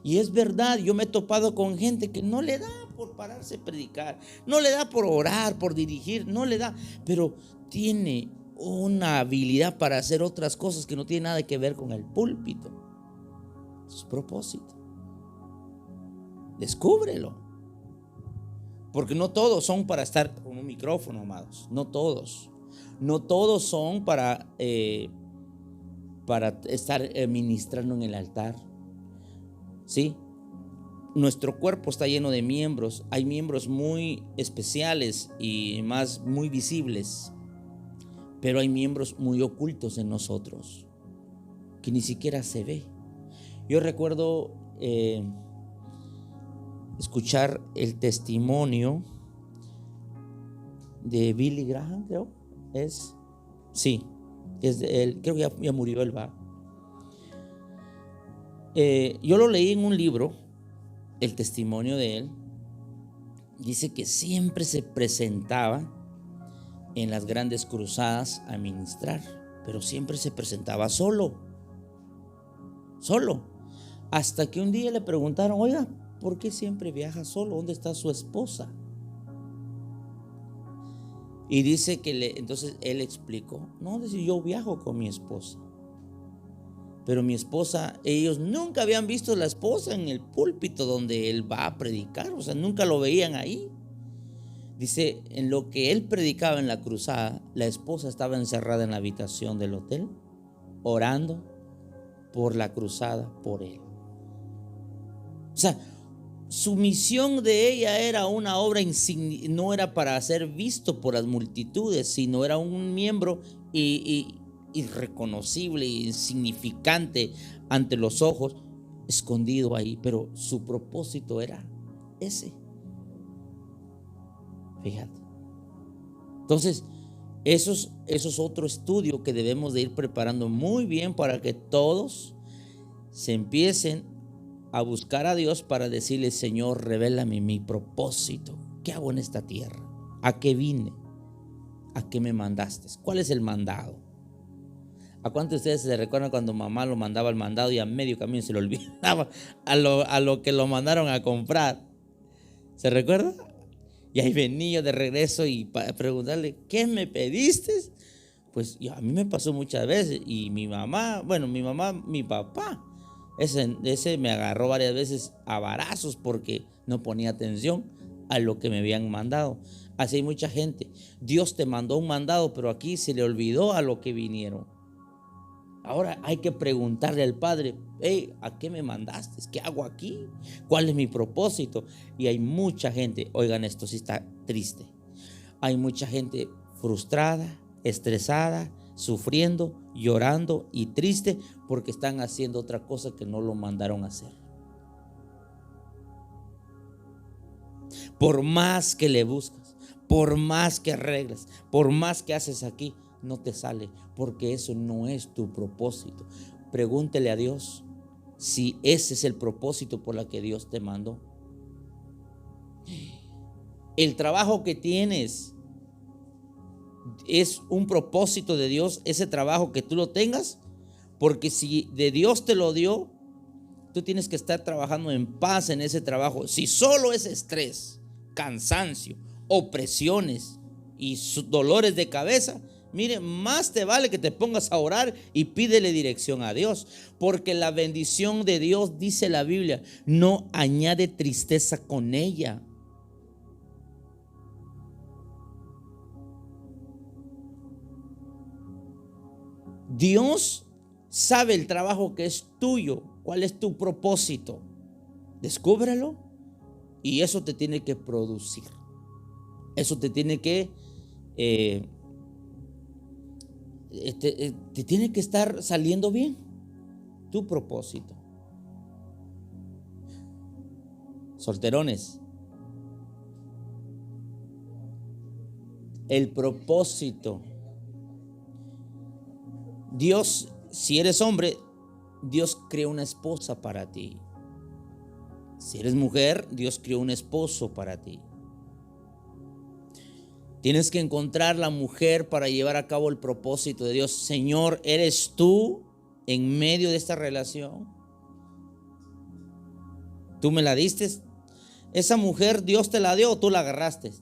Y es verdad, yo me he topado con gente que no le da por pararse a predicar, no le da por orar, por dirigir, no le da, pero tiene una habilidad para hacer otras cosas que no tienen nada que ver con el púlpito. Su propósito. Descúbrelo. Porque no todos son para estar con un micrófono, amados. No todos. No todos son para estar ministrando en el altar. ¿Sí? Nuestro cuerpo está lleno de miembros. Hay miembros muy especiales y más muy visibles. Pero hay miembros muy ocultos en nosotros que ni siquiera se ve. Yo recuerdo escuchar el testimonio de Billy Graham, creo. Sí, es de él. Creo que ya murió él, va. Yo lo leí en un libro, el testimonio de él. Dice que siempre se presentaba en las grandes cruzadas a ministrar, pero siempre se presentaba solo, hasta que un día le preguntaron: oiga, ¿por qué siempre viaja solo? ¿Dónde está su esposa? Y dice que entonces él explicó: no, dice, yo viajo con mi esposa, Pero mi esposa, ellos nunca habían visto a la esposa en el púlpito donde él va a predicar, o sea, nunca lo veían ahí. Dice, en lo que él predicaba en la cruzada, la esposa estaba encerrada en la habitación del hotel, orando por la cruzada, por él. O sea, su misión de ella era una obra, no era para ser visto por las multitudes, sino era un miembro irreconocible, insignificante ante los ojos, escondido ahí, pero su propósito era ese. Fíjate. Entonces, eso es otro estudio que debemos de ir preparando muy bien para que todos se empiecen a buscar a Dios para decirle: Señor, revélame mi propósito. ¿Qué hago en esta tierra? ¿A qué vine? ¿A qué me mandaste? ¿Cuál es el mandado? ¿A cuántos de ustedes se recuerdan cuando mamá lo mandaba al mandado y a medio camino se lo olvidaba a lo que lo mandaron a comprar? ¿Se recuerda? Y ahí venía de regreso y para preguntarle: ¿qué me pediste? Pues a mí me pasó muchas veces. Y mi papá, ese me agarró varias veces a varazos porque no ponía atención a lo que me habían mandado. Así hay mucha gente. Dios te mandó un mandado, pero aquí se le olvidó a lo que vinieron. Ahora hay que preguntarle al Padre: hey, ¿a qué me mandaste? ¿Qué hago aquí? ¿Cuál es mi propósito? Y hay mucha gente, oigan esto, sí está triste. Hay mucha gente frustrada, estresada, sufriendo, llorando y triste porque están haciendo otra cosa que no lo mandaron a hacer. Por más que le buscas, por más que arreglas, por más que haces aquí, no te sale, porque eso no es tu propósito. Pregúntele a Dios si ese es el propósito por el que Dios te mandó. El trabajo que tienes es un propósito de Dios, ese trabajo que tú lo tengas, porque si de Dios te lo dio, tú tienes que estar trabajando en paz en ese trabajo. Si solo es estrés, cansancio, opresiones y dolores de cabeza, mire, más te vale que te pongas a orar y pídele dirección a Dios, porque la bendición de Dios, dice la Biblia, no añade tristeza con ella. Dios sabe el trabajo que es tuyo, cuál es tu propósito. Descúbrelo y eso te tiene que producir. Eso te tiene que te tiene que estar saliendo bien tu propósito. Solterones, el propósito. Dios, si eres hombre, Dios creó una esposa para ti. Si eres mujer, Dios creó un esposo para ti. Tienes que encontrar la mujer para llevar a cabo el propósito de Dios. Señor, ¿eres tú en medio de esta relación? ¿Tú me la diste? ¿Esa mujer Dios te la dio o tú la agarraste?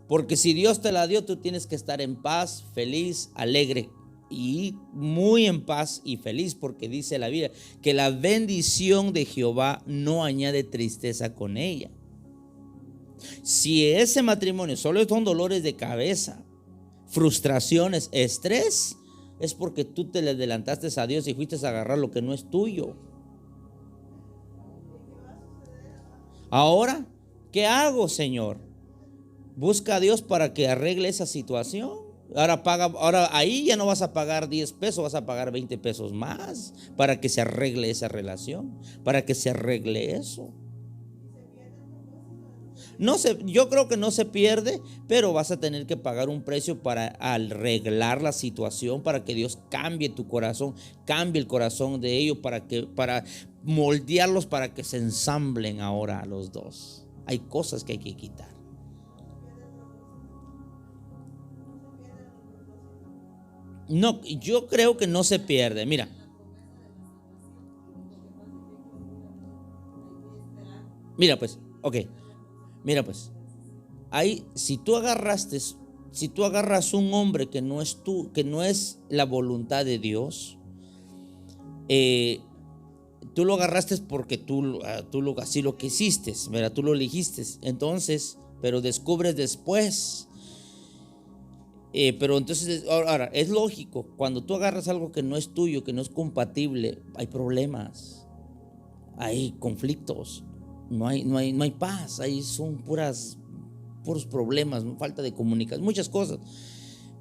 Porque si Dios te la dio, tú tienes que estar en paz, feliz, alegre y muy en paz y feliz, porque dice la Biblia que la bendición de Jehová no añade tristeza con ella. Si ese matrimonio solo son dolores de cabeza, frustraciones, estrés, es porque tú te le adelantaste a Dios y fuiste a agarrar lo que no es tuyo. Ahora, ¿qué hago, Señor? Busca a Dios para que arregle esa situación. Ahora ahí ya no vas a pagar 10 pesos, vas a pagar 20 pesos más para que se arregle esa relación, para que se arregle eso. No sé, yo creo que no se pierde, pero vas a tener que pagar un precio para arreglar la situación, para que Dios cambie tu corazón, cambie el corazón de ellos, para moldearlos, para que se ensamblen ahora a los dos. Hay cosas que hay que quitar. No, yo creo que no se pierde. Mira, pues, ok. Mira pues, ahí si tú agarras un hombre que no es tú, que no es la voluntad de Dios, tú lo agarraste porque así lo quisiste, ¿verdad? Tú lo elegiste. Entonces, pero descubres después. Pero entonces, ahora, es lógico, cuando tú agarras algo que no es tuyo, que no es compatible, hay problemas, hay conflictos, no hay paz, ahí son puros problemas, falta de comunicación, muchas cosas.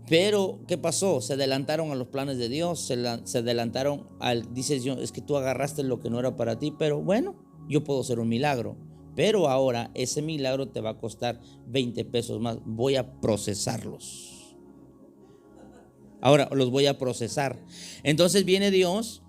Pero, ¿qué pasó? Se adelantaron a los planes de Dios, se adelantaron dices yo, es que tú agarraste lo que no era para ti, pero bueno, yo puedo hacer un milagro. Pero ahora ese milagro te va a costar 20 pesos más, voy a procesarlos. Ahora los voy a procesar. Entonces viene Dios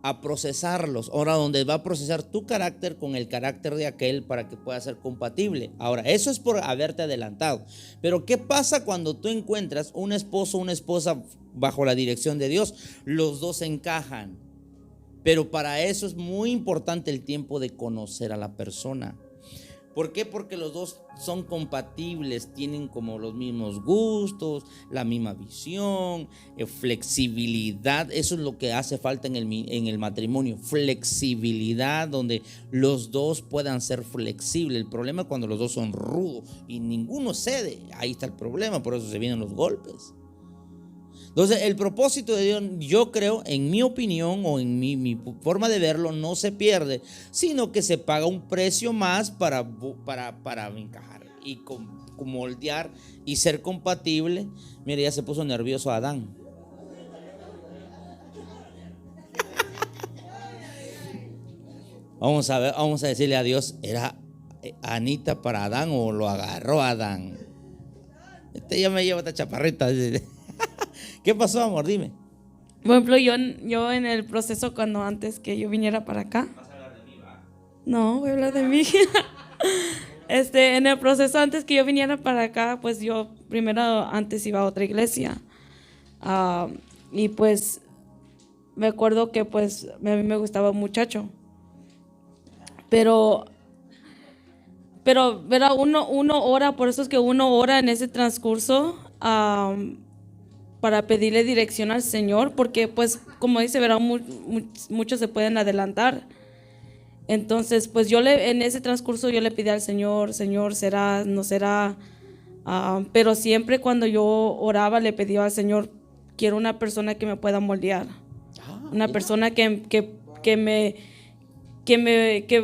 a procesarlos. Ahora, donde va a procesar tu carácter con el carácter de aquel para que pueda ser compatible. Ahora, eso es por haberte adelantado. Pero ¿qué pasa cuando tú encuentras un esposo o una esposa bajo la dirección de Dios? Los dos encajan. Pero para eso es muy importante el tiempo de conocer a la persona. ¿Por qué? Porque los dos son compatibles, tienen como los mismos gustos, la misma visión, flexibilidad. Eso es lo que hace falta en el matrimonio, flexibilidad, donde los dos puedan ser flexibles. El problema es cuando los dos son rudos y ninguno cede. Ahí está el problema, por eso se vienen los golpes. Entonces, el propósito de Dios, yo creo, en mi opinión o en mi forma de verlo, no se pierde, sino que se paga un precio más para encajar y moldear y ser compatible. Mire, ya se puso nervioso Adán. Vamos a decirle a Dios, ¿era Anita para Adán o lo agarró Adán? Ya me lleva esta chaparrita. ¿Qué pasó, amor? Dime. Por ejemplo, yo en el proceso, cuando antes que yo viniera para acá. ¿Vas a hablar de mí, va? No, voy a hablar de mí. En el proceso antes que yo viniera para acá, pues yo primero antes iba a otra iglesia. Y pues me acuerdo que pues a mí me gustaba un muchacho. Pero ¿verdad? Uno ora, por eso es que uno ora en ese transcurso para pedirle dirección al Señor, porque pues como dice, ¿verdad? Muchos se pueden adelantar. Entonces pues en ese transcurso yo le pedí al Señor, será, no será, pero siempre cuando yo oraba le pedía al Señor, quiero una persona que me pueda moldear, una persona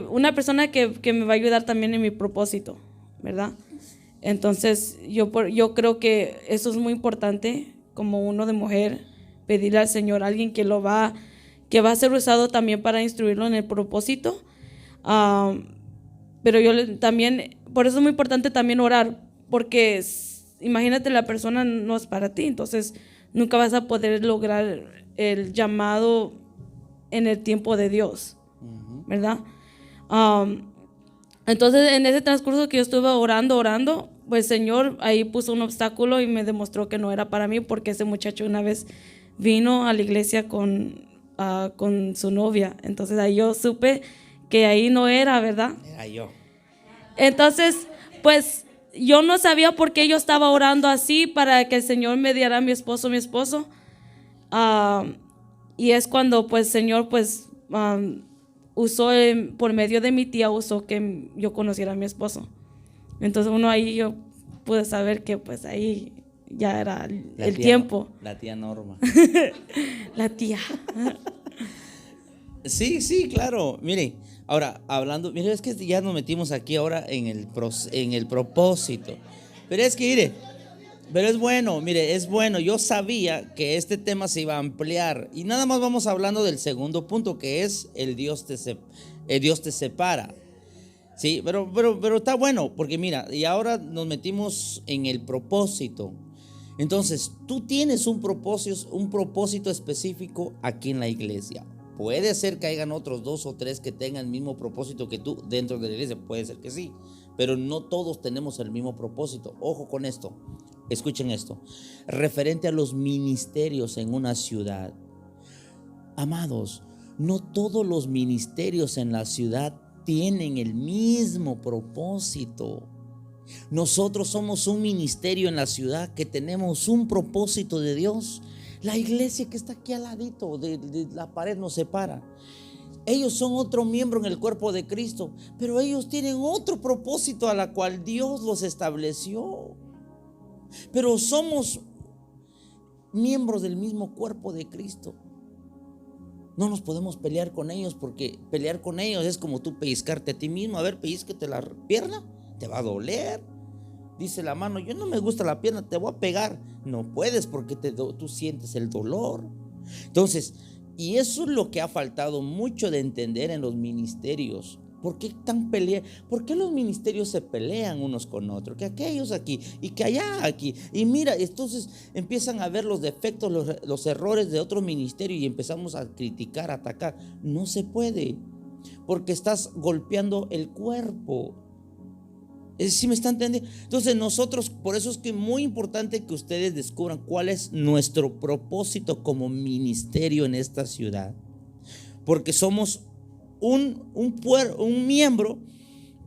una persona que me va a ayudar también en mi propósito, ¿verdad? Entonces yo creo que eso es muy importante, como uno de mujer, pedirle al Señor a alguien que va a ser usado también para instruirlo en el propósito. Pero también, por eso es muy importante también orar, porque imagínate, la persona no es para ti, entonces nunca vas a poder lograr el llamado en el tiempo de Dios, ¿verdad? Entonces en ese transcurso que yo estuve orando, pues el Señor ahí puso un obstáculo y me demostró que no era para mí, porque ese muchacho una vez vino a la iglesia con su novia. Entonces ahí yo supe que ahí no era, ¿verdad? Era yo. Entonces, pues yo no sabía por qué yo estaba orando así para que el Señor me diera a mi esposo. Y es cuando pues el Señor pues usó, por medio de mi tía, usó que yo conociera a mi esposo. Entonces ahí yo pude saber que pues ahí ya era el tiempo. La tía Norma. La tía. Sí, claro. Mire, ahora hablando, mire, es que ya nos metimos aquí ahora en el propósito. Pero es que, mire, pero es bueno, mire, es bueno. Yo sabía que este tema se iba a ampliar. Y nada más vamos hablando del segundo punto, que es el Dios te separa. Sí, pero está bueno, porque mira, y ahora nos metimos en el propósito. Entonces, tú tienes un propósito específico aquí en la iglesia. Puede ser que hayan otros 2 o 3 que tengan el mismo propósito que tú dentro de la iglesia, puede ser que sí, pero no todos tenemos el mismo propósito. Ojo con esto, escuchen esto, referente a los ministerios en una ciudad. Amados, no todos los ministerios en la ciudad tienen el mismo propósito. Nosotros somos un ministerio en la ciudad que tenemos un propósito de Dios, La iglesia que está aquí al ladito de la pared nos separa. Ellos son otro miembro en el cuerpo de Cristo, pero ellos tienen otro propósito a la cual Dios los estableció. Pero somos miembros del mismo cuerpo de Cristo. No nos podemos pelear con ellos, porque pelear con ellos es como tú pellizcarte a ti mismo. A ver, pellizquete la pierna, te va a doler. Dice la mano, yo no me gusta la pierna, te voy a pegar. No puedes porque tú sientes el dolor. Entonces, y eso es lo que ha faltado mucho de entender en los ministerios. ¿Por qué ¿Por qué los ministerios se pelean unos con otros? Que aquellos aquí y que allá aquí. Y mira, entonces empiezan a ver los defectos, los errores de otro ministerio y empezamos a criticar, a atacar. No se puede, porque estás golpeando el cuerpo. ¿Sí me están entendiendo? Entonces nosotros, por eso es que es muy importante que ustedes descubran cuál es nuestro propósito como ministerio en esta ciudad. Porque somos un miembro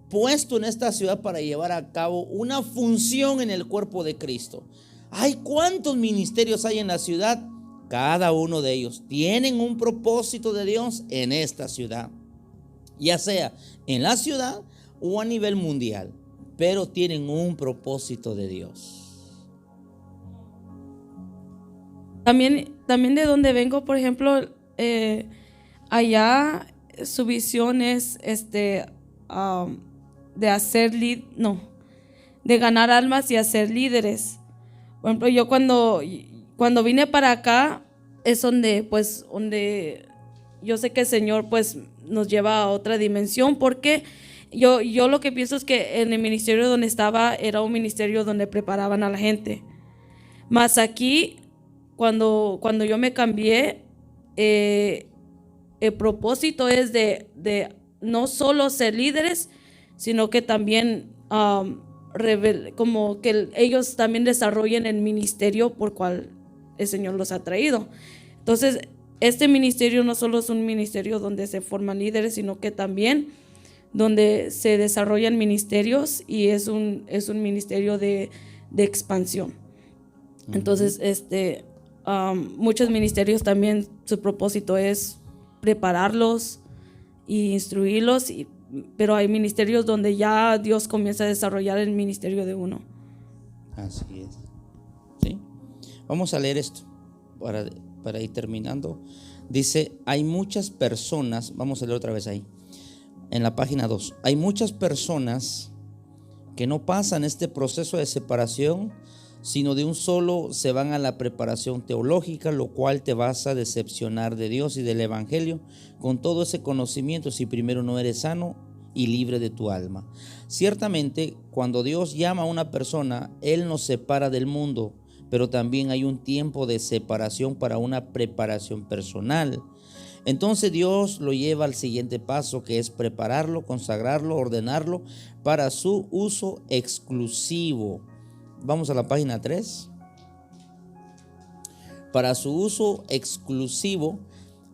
puesto en esta ciudad para llevar a cabo una función en el cuerpo de Cristo. ¿Hay cuántos ministerios hay en la ciudad? Cada uno de ellos tienen un propósito de Dios en esta ciudad, ya sea en la ciudad o a nivel mundial, pero tienen un propósito de Dios. También de donde vengo, por ejemplo, allá su visión es de hacer de ganar almas y hacer líderes. Por ejemplo, yo cuando vine para acá es donde yo sé que el Señor pues nos lleva a otra dimensión, porque yo lo que pienso es que en el ministerio donde estaba era un ministerio donde preparaban a la gente. Más aquí, cuando yo me cambié, el propósito es de no solo ser líderes, sino que también como que ellos también desarrollen el ministerio por cual el Señor los ha traído. Entonces, este ministerio no solo es un ministerio donde se forman líderes, sino que también donde se desarrollan ministerios, y es un ministerio de expansión. Entonces, muchos ministerios también su propósito es prepararlos y instruirlos, pero hay ministerios donde ya Dios comienza a desarrollar el ministerio de uno. Así es. ¿Sí? Vamos a leer esto para ir terminando. Dice, hay muchas personas, vamos a leer otra vez ahí, en la página 2. Hay muchas personas que no pasan este proceso de separación, sino de un solo se van a la preparación teológica, lo cual te vas a decepcionar de Dios y del Evangelio con todo ese conocimiento si primero no eres sano y libre de tu alma. Ciertamente, cuando Dios llama a una persona, Él nos separa del mundo, pero también hay un tiempo de separación para una preparación personal. Entonces Dios lo lleva al siguiente paso, que es prepararlo, consagrarlo, ordenarlo para su uso exclusivo. Vamos a la página 3. Para su uso exclusivo,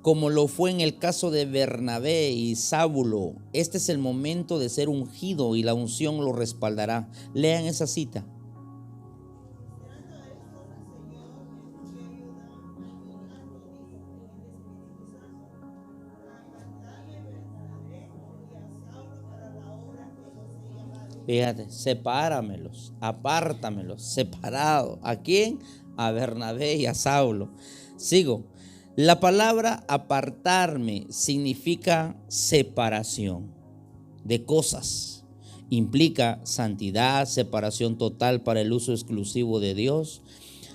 como lo fue en el caso de Bernabé y Saulo. Este es el momento de ser ungido y la unción lo respaldará. Lean esa cita. Fíjate, sepáramelos, apártamelos, separado. ¿A quién? A Bernabé y a Saulo. Sigo. La palabra apartarme significa separación de cosas. Implica santidad, separación total para el uso exclusivo de Dios.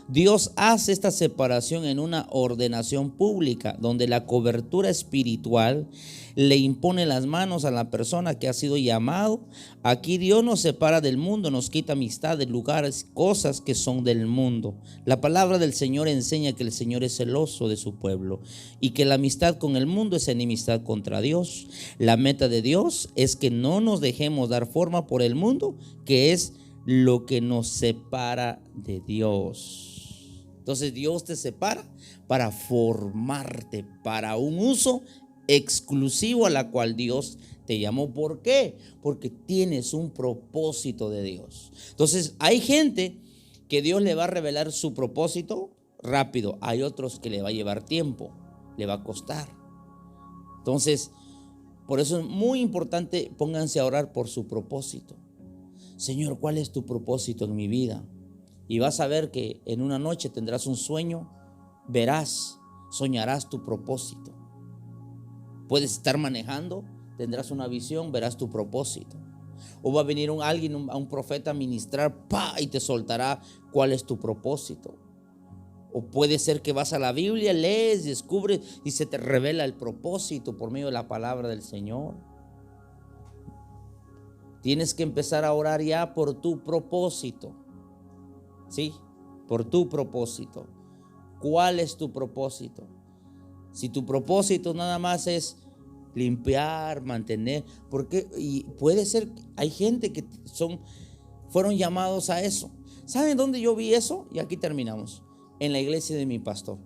Dios hace esta separación en una ordenación pública, donde la cobertura espiritual le impone las manos a la persona que ha sido llamado. Aquí Dios nos separa del mundo, nos quita amistad de lugares, cosas que son del mundo. La palabra del Señor enseña que el Señor es celoso de su pueblo y que la amistad con el mundo es enemistad contra Dios. La meta de Dios es que no nos dejemos dar forma por el mundo, que es lo que nos separa de Dios. Entonces Dios te separa para formarte para un uso exclusivo a la cual Dios te llamó. ¿Por qué? Porque tienes un propósito de Dios. Entonces hay gente que Dios le va a revelar su propósito rápido, hay otros que le va a llevar tiempo, le va a costar. Entonces, por eso es muy importante, pónganse a orar por su propósito. Señor, ¿cuál es tu propósito en mi vida? Y vas a ver que en una noche tendrás un sueño, verás, soñarás tu propósito. Puedes estar manejando, tendrás una visión, verás tu propósito. O va a venir un profeta a ministrar, y te soltará cuál es tu propósito. O puede ser que vas a la Biblia, lees, descubres y se te revela el propósito por medio de la palabra del Señor. Tienes que empezar a orar ya por tu propósito. ¿Sí? Por tu propósito. ¿Cuál es tu propósito? Si tu propósito nada más es limpiar, mantener, porque y puede ser, hay gente que fueron llamados a eso. ¿Saben dónde yo vi eso? Y aquí terminamos. En la iglesia de mi pastor.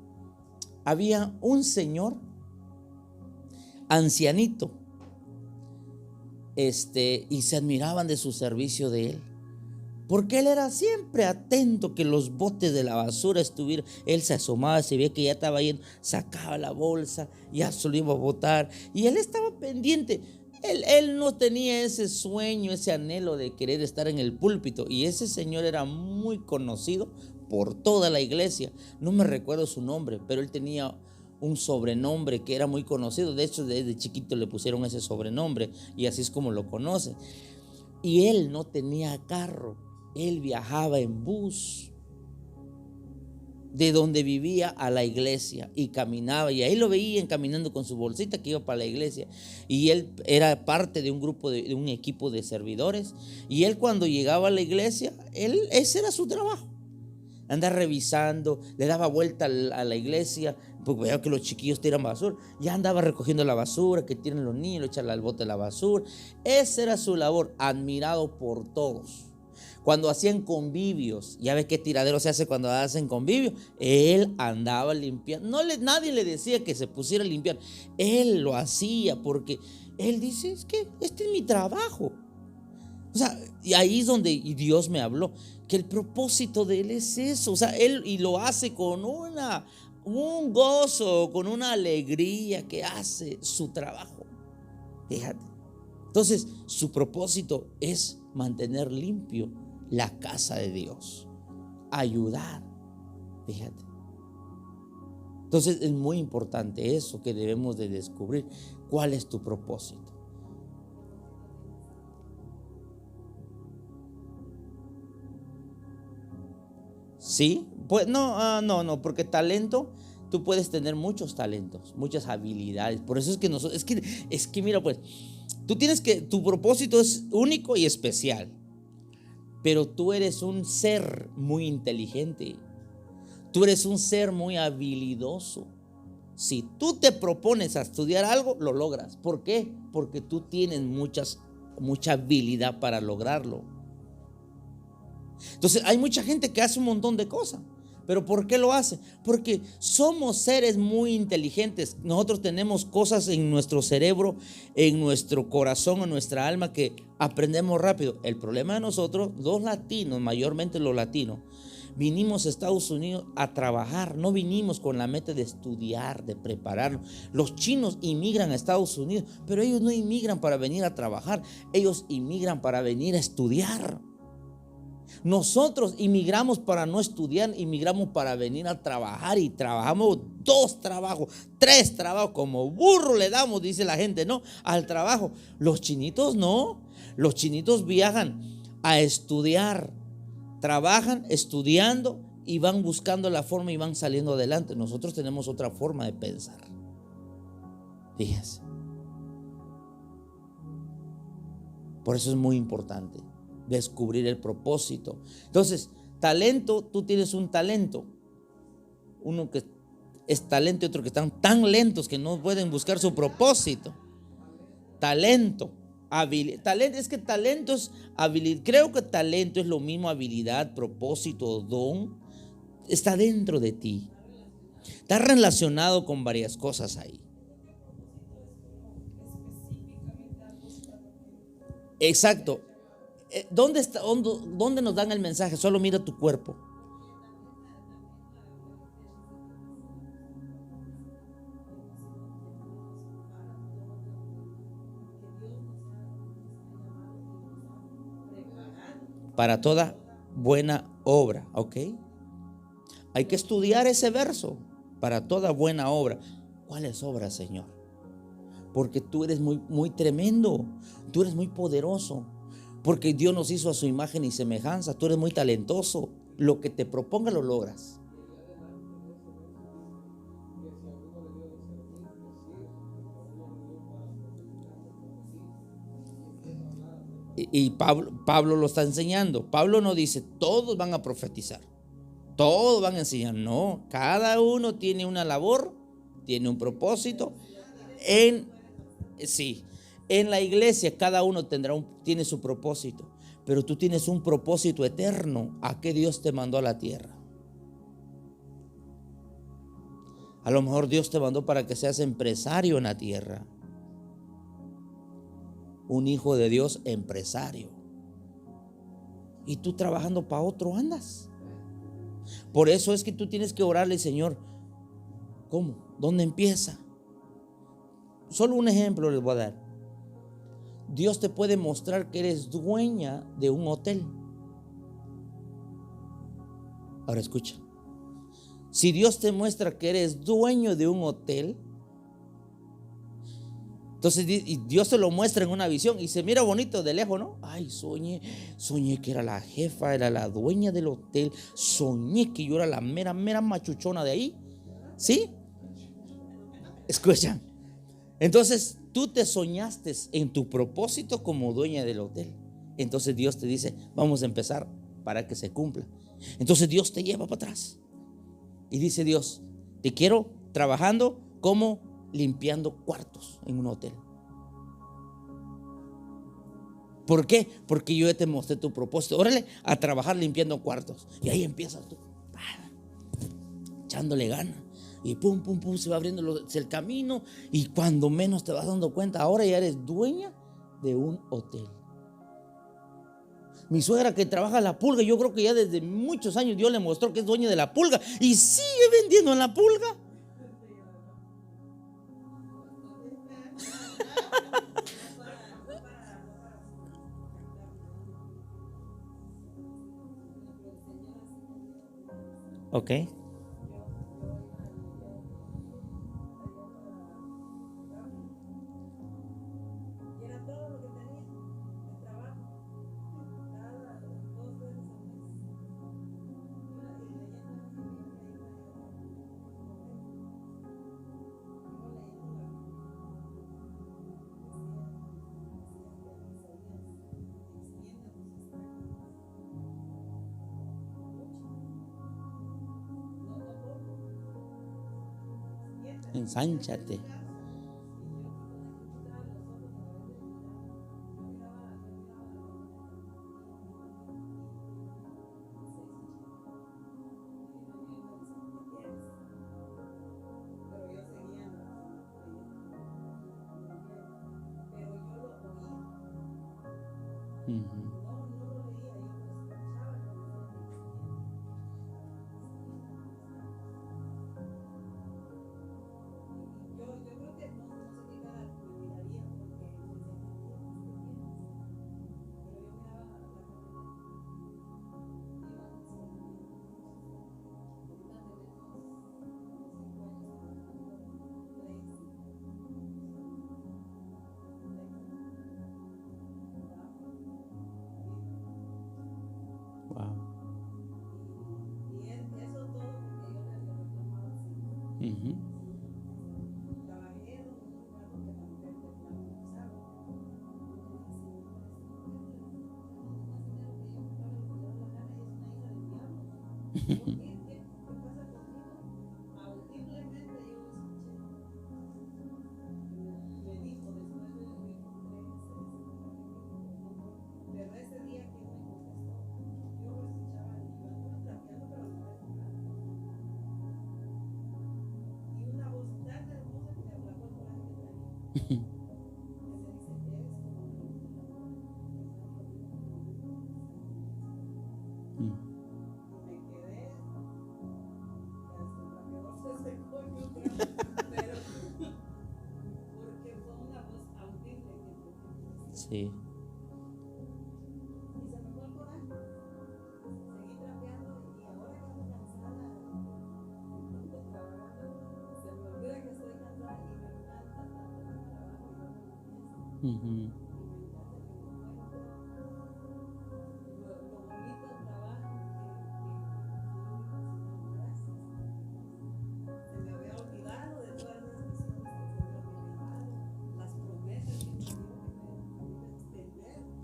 Había un señor ancianito, y se admiraban de su servicio de él, porque él era siempre atento que los botes de la basura estuvieran. Él se asomaba, se veía que ya estaba yendo, sacaba la bolsa, ya se lo iba a botar, y él estaba pendiente. Él no tenía ese sueño, ese anhelo de querer estar en el púlpito, y ese señor era muy conocido por toda la iglesia. No me recuerdo su nombre, pero él tenía un sobrenombre que era muy conocido. De hecho, desde chiquito le pusieron ese sobrenombre y así es como lo conocen. Y él no tenía carro, él viajaba en bus de donde vivía a la iglesia y caminaba, y ahí lo veían caminando con su bolsita que iba para la iglesia. Y él era parte de un grupo, de un equipo de servidores, y él cuando llegaba a la iglesia, ese era su trabajo. Andar revisando, le daba vuelta a la iglesia, porque veía que los chiquillos tiran basura, ya andaba recogiendo la basura que tienen los niños, echarla al bote de la basura. Esa era su labor, admirado por todos. Cuando hacían convivios, ya ves qué tiradero se hace cuando hacen convivios, él andaba limpiando. Nadie le decía que se pusiera a limpiar, él lo hacía porque él dice, es que este es mi trabajo. O sea, y ahí es donde Dios me habló, que el propósito de él es eso. O sea, él y lo hace con un gozo, con una alegría, que hace su trabajo. Fíjate. Entonces, su propósito es mantener limpio la casa de Dios, ayudar. Fíjate. Entonces, es muy importante eso que debemos de descubrir. ¿Cuál es tu propósito? Sí, pues no, porque talento, tú puedes tener muchos talentos, muchas habilidades. Por eso es que nosotros, es que mira, pues, tu propósito es único y especial, pero tú eres un ser muy inteligente, tú eres un ser muy habilidoso. Si tú te propones a estudiar algo, lo logras. ¿Por qué? Porque tú tienes mucha habilidad para lograrlo. Entonces hay mucha gente que hace un montón de cosas, pero ¿por qué lo hace? Porque somos seres muy inteligentes. Nosotros tenemos cosas en nuestro cerebro, en nuestro corazón, en nuestra alma, que aprendemos rápido. El problema de nosotros, los latinos, mayormente los latinos, vinimos a Estados Unidos a trabajar, no vinimos con la meta de estudiar, de prepararnos. Los chinos inmigran a Estados Unidos, pero ellos no inmigran para venir a trabajar, ellos inmigran para venir a estudiar. Nosotros inmigramos para no estudiar, inmigramos para venir a trabajar, y trabajamos 2 trabajos, 3 trabajos, como burro le damos, dice la gente, ¿no? Al trabajo. Los chinitos no, los chinitos viajan a estudiar, trabajan estudiando y van buscando la forma y van saliendo adelante. Nosotros tenemos otra forma de pensar. Fíjense. Por eso es muy importante descubrir el propósito. Entonces, talento, tú tienes un talento, uno que es talento y otro que están tan lentos que no pueden buscar su propósito. Talento, habilidad. Talento, es que talento es habilidad. Creo que talento es lo mismo, habilidad, propósito, don. Está dentro de ti. Está relacionado con varias cosas ahí. Exacto. ¿Dónde nos dan el mensaje? Solo mira tu cuerpo. para toda buena obra, ¿ok? Hay que estudiar ese verso, para toda buena obra. ¿Cuáles obras, Señor? Porque tú eres muy, muy tremendo, tú eres muy poderoso, porque Dios nos hizo a su imagen y semejanza, tú eres muy talentoso, lo que te proponga lo logras. Y Pablo lo está enseñando. Pablo no dice todos van a profetizar, todos van a enseñar. No, cada uno tiene una labor, tiene un propósito. En la iglesia cada uno tiene su propósito, pero tú tienes un propósito eterno. ¿A qué Dios te mandó a la tierra? A lo mejor Dios te mandó para que seas empresario en la tierra. Un hijo de Dios empresario. Y tú trabajando para otro andas. Por eso es que tú tienes que orarle, Señor, ¿cómo? ¿Dónde empieza? Solo un ejemplo les voy a dar. Dios te puede mostrar que eres dueña de un hotel. Ahora escucha. Si Dios te muestra que eres dueño de un hotel, entonces Dios te lo muestra en una visión y se mira bonito de lejos, ¿no? Ay, soñé que era la jefa, era la dueña del hotel. Soñé que yo era la mera machuchona de ahí. ¿Sí? Escucha. Entonces tú te soñaste en tu propósito como dueña del hotel. Entonces Dios te dice, vamos a empezar para que se cumpla. Entonces Dios te lleva para atrás. Y dice Dios, te quiero trabajando como limpiando cuartos en un hotel. ¿Por qué? Porque yo te mostré tu propósito. Órale, a trabajar limpiando cuartos. Y ahí empiezas tú, echándole ganas. Y pum, pum, pum, se va abriendo el camino. Y cuando menos te vas dando cuenta, ahora ya eres dueña de un hotel. Mi suegra que trabaja en La Pulga, yo creo que ya desde muchos años Dios le mostró que es dueña de La Pulga. Y sigue vendiendo en La Pulga. Ok. Ensánchate. Sí. Ujú.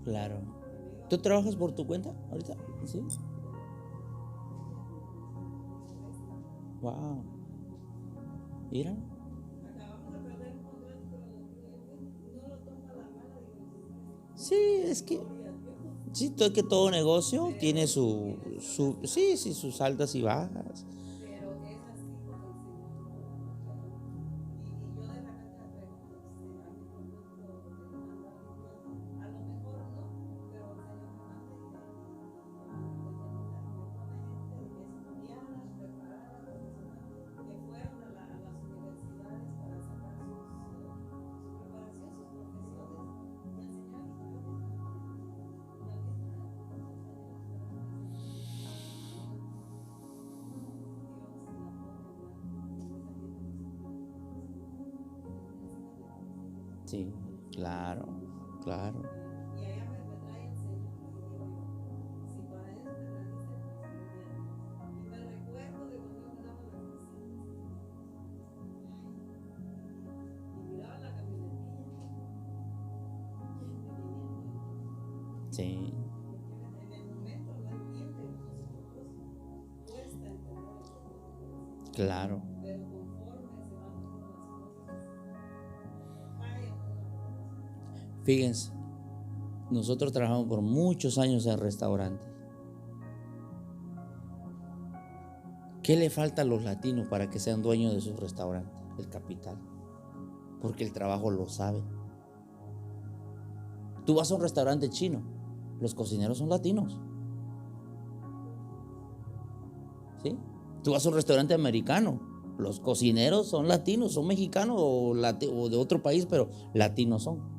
Claro. ¿Tú trabajas por tu cuenta ahorita? Sí. Wow. Mira. Sí, es que sí, que todo negocio tiene sí, sus altas y bajas. Sí, claro, claro. Sí, claro. Fíjense, nosotros trabajamos por muchos años en restaurantes. ¿Qué le falta a los latinos para que sean dueños de sus restaurantes? El capital. Porque el trabajo lo sabe. Tú vas a un restaurante chino, los cocineros son latinos. ¿Sí? Tú vas a un restaurante americano, los cocineros son latinos, son mexicanos o de otro país, pero latinos son.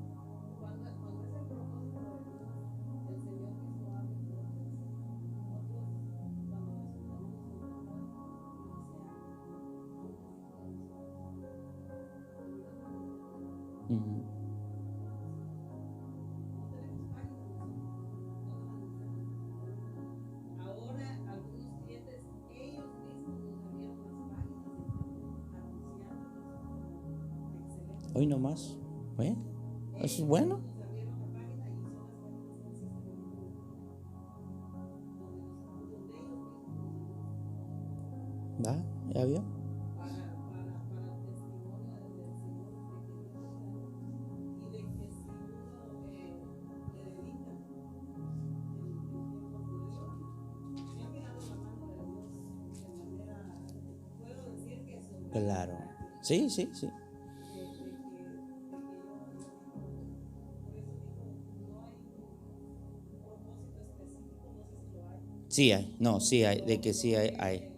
Ujú. Hoy nomás, ¿eh? Eso es bueno. ¿Va? ¿Ya vio? Claro. Sí, sí, sí. Sí hay, no, sí hay, de que sí hay.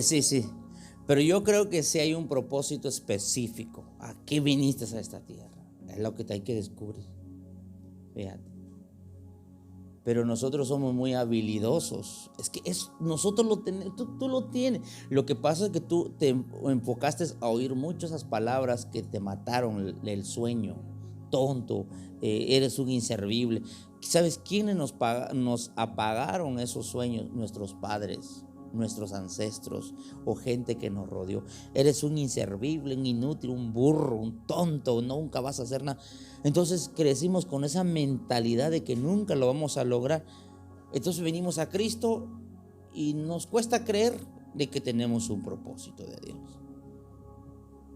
Sí, sí. Pero yo creo que sí hay un propósito específico. ¿A qué viniste a esta tierra? Es lo que te hay que descubrir. Fíjate. Pero nosotros somos muy habilidosos. Es que nosotros lo tenemos, tú lo tienes. Lo que pasa es que tú te enfocaste a oír muchas esas palabras que te mataron el sueño. Tonto, eres un inservible. ¿Sabes quiénes nos apagaron esos sueños? Nuestros padres, nuestros ancestros o gente que nos rodeó. Eres un inservible, un inútil, un burro, un tonto, nunca vas a hacer nada. Entonces crecimos con esa mentalidad de que nunca lo vamos a lograr. Entonces venimos a Cristo y nos cuesta creer de que tenemos un propósito de Dios.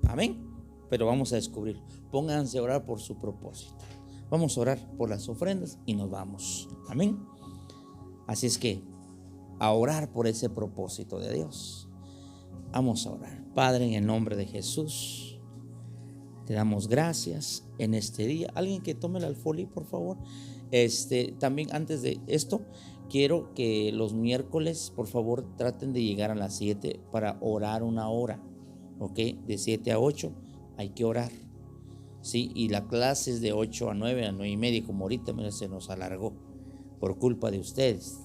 Amén. Pero vamos a descubrir. Pónganse a orar por su propósito. Vamos a orar por las ofrendas y nos vamos. Amén. Así es que a orar por ese propósito de Dios. Vamos a orar. Padre, en el nombre de Jesús, te damos gracias en este día. Alguien que tome el alfolí, por favor. También antes de esto, quiero que los miércoles, por favor, traten de llegar a las 7 para orar una hora. ¿Ok? De 7 a 8 hay que orar. Sí, y la clase es de 8 a 9, a 9 y media, como ahorita se nos alargó por culpa de ustedes.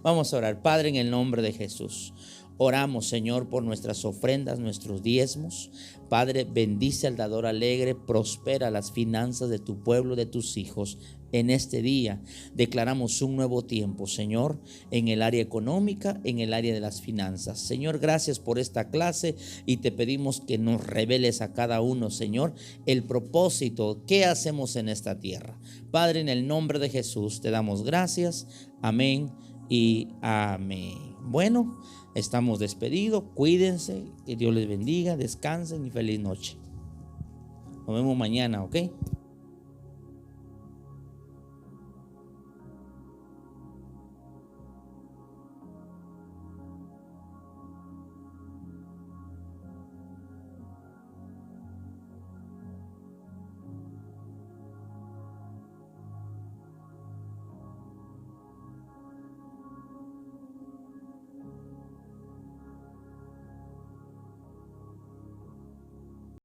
Vamos a orar. Padre, en el nombre de Jesús, Oramos, Señor, por nuestras ofrendas, nuestros diezmos. Padre, bendice al dador alegre, prospera las finanzas de tu pueblo, de tus hijos. En este día declaramos un nuevo tiempo, Señor, en el área económica, en el área de las finanzas. Señor, gracias por esta clase y te pedimos que nos reveles a cada uno, Señor, el propósito, qué hacemos en esta tierra. Padre, en el nombre de Jesús te damos gracias. Amén y amén. Bueno, estamos despedidos. Cuídense, que Dios les bendiga, descansen y feliz noche. Nos vemos mañana, ¿ok?